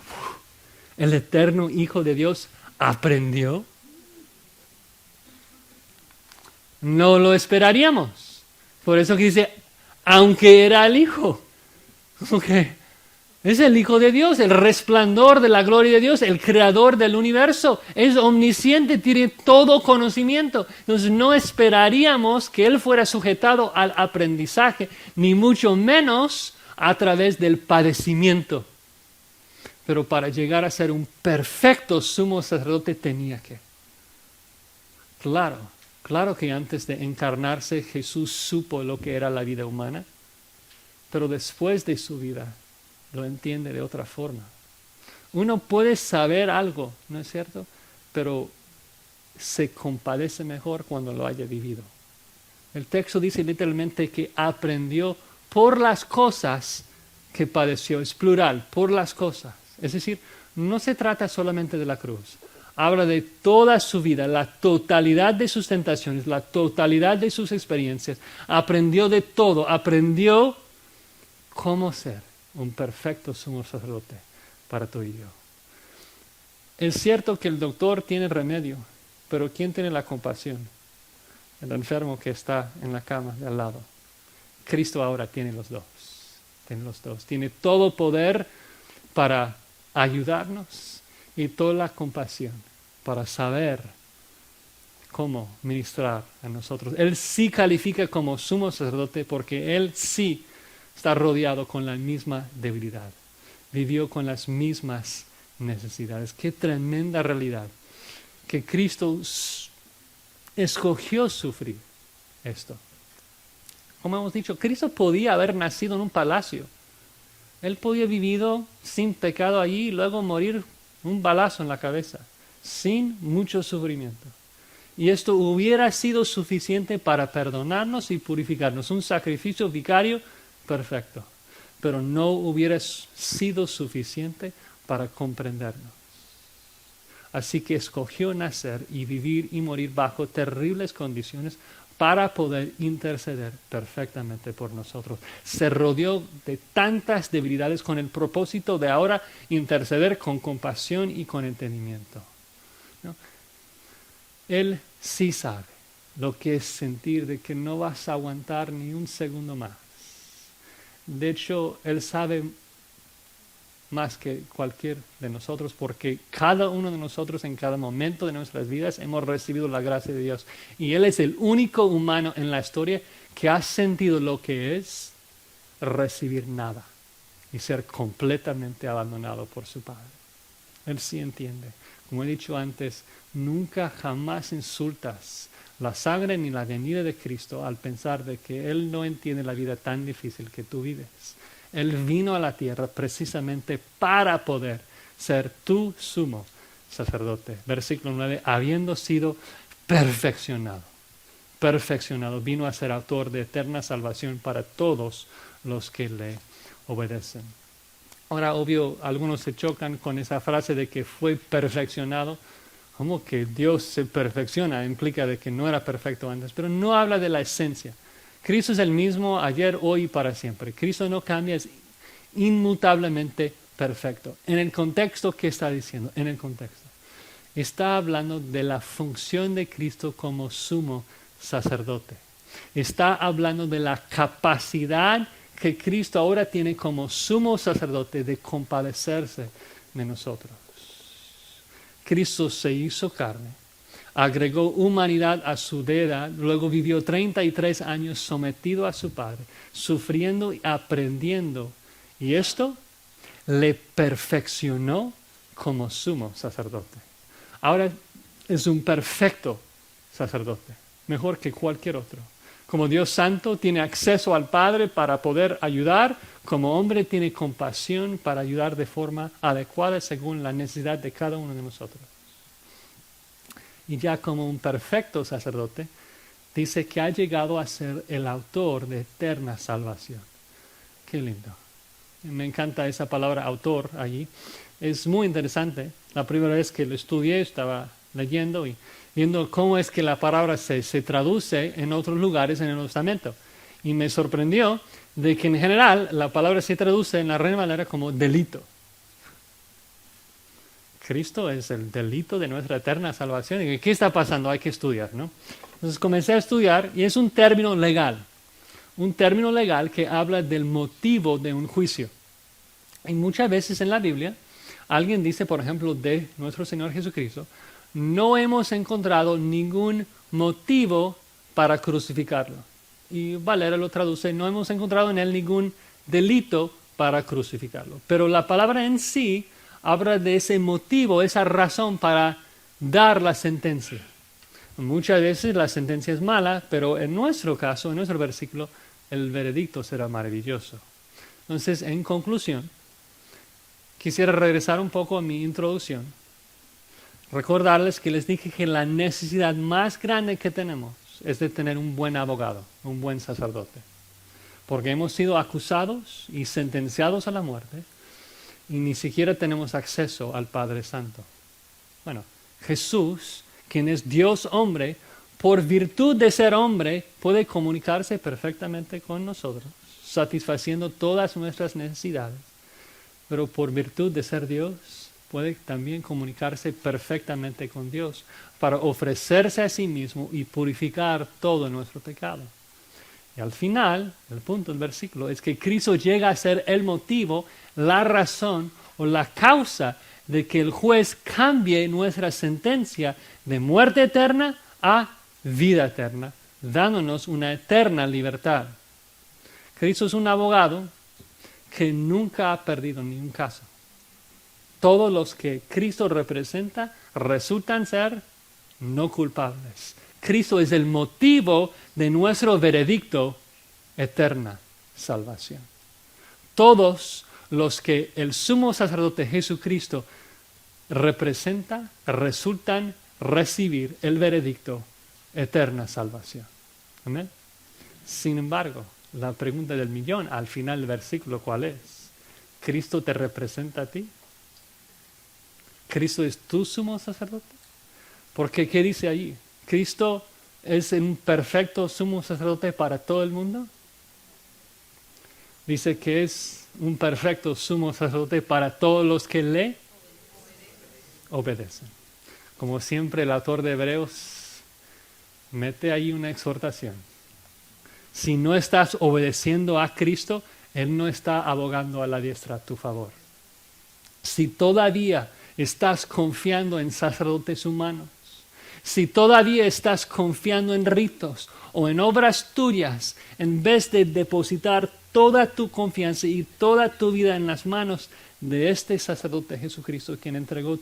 El eterno Hijo de Dios aprendió. No lo esperaríamos. Por eso que dice, aunque era el Hijo. Okay. Es el Hijo de Dios, el resplandor de la gloria de Dios, el creador del universo. Es omnisciente, tiene todo conocimiento. Entonces no esperaríamos que Él fuera sujetado al aprendizaje, ni mucho menos a través del padecimiento. Pero para llegar a ser un perfecto sumo sacerdote tenía que. Claro que antes de encarnarse Jesús supo lo que era la vida humana, pero después de su vida lo entiende de otra forma. Uno puede saber algo, ¿no es cierto? Pero se compadece mejor cuando lo haya vivido. El texto dice literalmente que aprendió por las cosas que padeció. Es plural, por las cosas. Es decir, no se trata solamente de la cruz. Habla de toda su vida, la totalidad de sus tentaciones, la totalidad de sus experiencias. Aprendió de todo, aprendió cómo ser un perfecto sumo sacerdote para tú y yo. Es cierto que el doctor tiene remedio, pero ¿quién tiene la compasión? El enfermo que está en la cama de al lado. Cristo ahora tiene los dos. Tiene todo poder para ayudarnos y toda la compasión para saber cómo ministrar a nosotros. Él sí califica como sumo sacerdote porque Él sí está rodeado con la misma debilidad. Vivió con las mismas necesidades. Qué tremenda realidad. Que Cristo escogió sufrir esto. Como hemos dicho, Cristo podía haber nacido en un palacio. Él podía haber vivido sin pecado allí y luego morir un balazo en la cabeza, sin mucho sufrimiento. Y esto hubiera sido suficiente para perdonarnos y purificarnos. Un sacrificio vicario perfecto, pero no hubiera sido suficiente para comprendernos. Así que escogió nacer y vivir y morir bajo terribles condiciones para poder interceder perfectamente por nosotros. Se rodeó de tantas debilidades con el propósito de ahora interceder con compasión y con entendimiento, ¿no? Él sí sabe lo que es sentir de que no vas a aguantar ni un segundo más. De hecho, Él sabe más que cualquier de nosotros porque cada uno de nosotros en cada momento de nuestras vidas hemos recibido la gracia de Dios. Y Él es el único humano en la historia que ha sentido lo que es recibir nada y ser completamente abandonado por su Padre. Él sí entiende. Como he dicho antes, nunca jamás insultas la sangre ni la venida de Cristo al pensar de que Él no entiende la vida tan difícil que tú vives. Él vino a la tierra precisamente para poder ser tu sumo sacerdote. Versículo 9, habiendo sido perfeccionado, vino a ser autor de eterna salvación para todos los que le obedecen. Ahora, obvio, algunos se chocan con esa frase de que fue perfeccionado. Como que Dios se perfecciona, implica de que no era perfecto antes, pero no habla de la esencia. Cristo es el mismo ayer, hoy y para siempre. Cristo no cambia, es inmutablemente perfecto. En el contexto, ¿qué está diciendo? En el contexto. Está hablando de la función de Cristo como sumo sacerdote. Está hablando de la capacidad que Cristo ahora tiene como sumo sacerdote de compadecerse de nosotros. Cristo se hizo carne, agregó humanidad a su deidad, luego vivió 33 años sometido a su Padre, sufriendo y aprendiendo. Y esto le perfeccionó como sumo sacerdote. Ahora es un perfecto sacerdote, mejor que cualquier otro. Como Dios Santo tiene acceso al Padre para poder ayudar, como hombre tiene compasión para ayudar de forma adecuada según la necesidad de cada uno de nosotros. Y ya como un perfecto sacerdote, dice que ha llegado a ser el autor de eterna salvación. Qué lindo. Me encanta esa palabra autor allí. Es muy interesante. La primera vez que lo estudié estaba leyendo y viendo cómo es que la palabra se traduce en otros lugares en el Nuevo Testamento. Y me sorprendió de que en general la palabra se traduce en la Reina Valera como delito. Cristo es el delito de nuestra eterna salvación. ¿Y qué está pasando? Hay que estudiar, ¿no? Entonces comencé a estudiar y es un término legal. Un término legal que habla del motivo de un juicio. Y muchas veces en la Biblia, alguien dice, por ejemplo, de nuestro Señor Jesucristo, no hemos encontrado ningún motivo para crucificarlo. Y Valera lo traduce, no hemos encontrado en él ningún delito para crucificarlo. Pero la palabra en sí habla de ese motivo, esa razón para dar la sentencia. Muchas veces la sentencia es mala, pero en nuestro caso, en nuestro versículo, el veredicto será maravilloso. Entonces, en conclusión, quisiera regresar un poco a mi introducción. Recordarles que les dije que la necesidad más grande que tenemos es de tener un buen abogado, un buen sacerdote. Porque hemos sido acusados y sentenciados a la muerte y ni siquiera tenemos acceso al Padre Santo. Bueno, Jesús, quien es Dios hombre, por virtud de ser hombre, puede comunicarse perfectamente con nosotros, satisfaciendo todas nuestras necesidades. Pero por virtud de ser Dios, puede también comunicarse perfectamente con Dios para ofrecerse a sí mismo y purificar todo nuestro pecado. Y al final, el punto del versículo es que Cristo llega a ser el motivo, la razón o la causa de que el juez cambie nuestra sentencia de muerte eterna a vida eterna, dándonos una eterna libertad. Cristo es un abogado que nunca ha perdido ningún caso. Todos los que Cristo representa resultan ser no culpables. Cristo es el motivo de nuestro veredicto, eterna salvación. Todos los que el sumo sacerdote Jesucristo representa resultan recibir el veredicto, eterna salvación. ¿Amén? Sin embargo, la pregunta del millón al final del versículo, ¿cuál es? ¿Cristo te representa a ti? ¿Cristo es tu sumo sacerdote? Porque, ¿qué dice allí? ¿Cristo es un perfecto sumo sacerdote para todo el mundo? Dice que es un perfecto sumo sacerdote para todos los que le obedecen. Como siempre, el autor de Hebreos mete ahí una exhortación. Si no estás obedeciendo a Cristo, Él no está abogando a la diestra a tu favor. Si todavía estás confiando en sacerdotes humanos, si todavía estás confiando en ritos o en obras tuyas, en vez de depositar toda tu confianza y toda tu vida en las manos de este sacerdote Jesucristo, quien entregó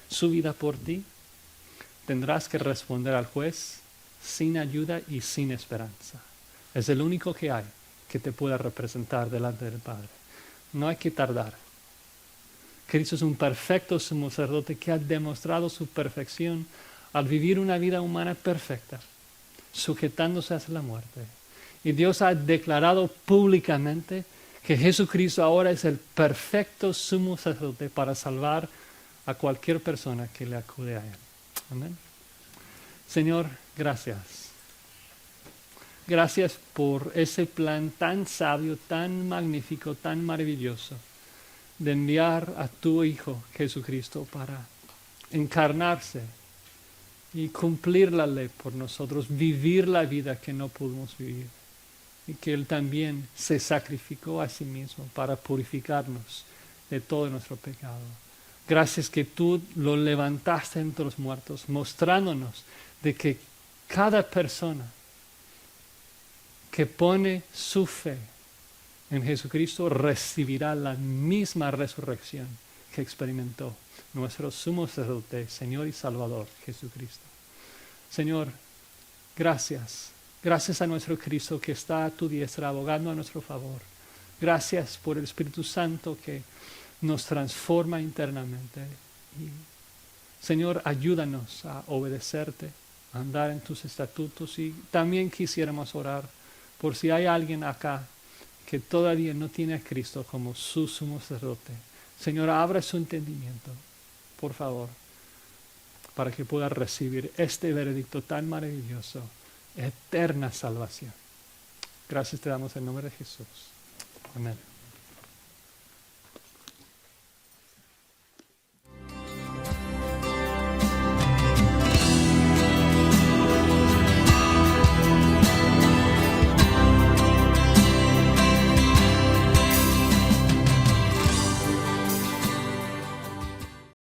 su vida por ti, tendrás que responder al juez sin ayuda y sin esperanza. Es el único que hay que te pueda representar delante del Padre. No hay que tardar. Cristo es un perfecto sumo sacerdote que ha demostrado su perfección al vivir una vida humana perfecta, sujetándose hasta la muerte. Y Dios ha declarado públicamente que Jesucristo ahora es el perfecto sumo sacerdote para salvar a cualquier persona que le acude a Él. Amén. Señor, gracias. Gracias por ese plan tan sabio, tan magnífico, tan maravilloso de enviar a tu Hijo Jesucristo para encarnarse y cumplir la ley por nosotros, vivir la vida que no pudimos vivir. Y que Él también se sacrificó a sí mismo para purificarnos de todo nuestro pecado. Gracias que tú lo levantaste entre los muertos, mostrándonos de que cada persona que pone su fe en Jesucristo recibirá la misma resurrección que experimentó nuestro sumo sacerdote, Señor y Salvador, Jesucristo. Señor, gracias. Gracias a nuestro Cristo que está a tu diestra, abogando a nuestro favor. Gracias por el Espíritu Santo que nos transforma internamente. Y, Señor, ayúdanos a obedecerte, a andar en tus estatutos. Y también quisiéramos orar por si hay alguien acá que todavía no tiene a Cristo como su sumo sacerdote. Señor, abra su entendimiento, por favor, para que pueda recibir este veredicto tan maravilloso, eterna salvación. Gracias te damos en nombre de Jesús. Amén.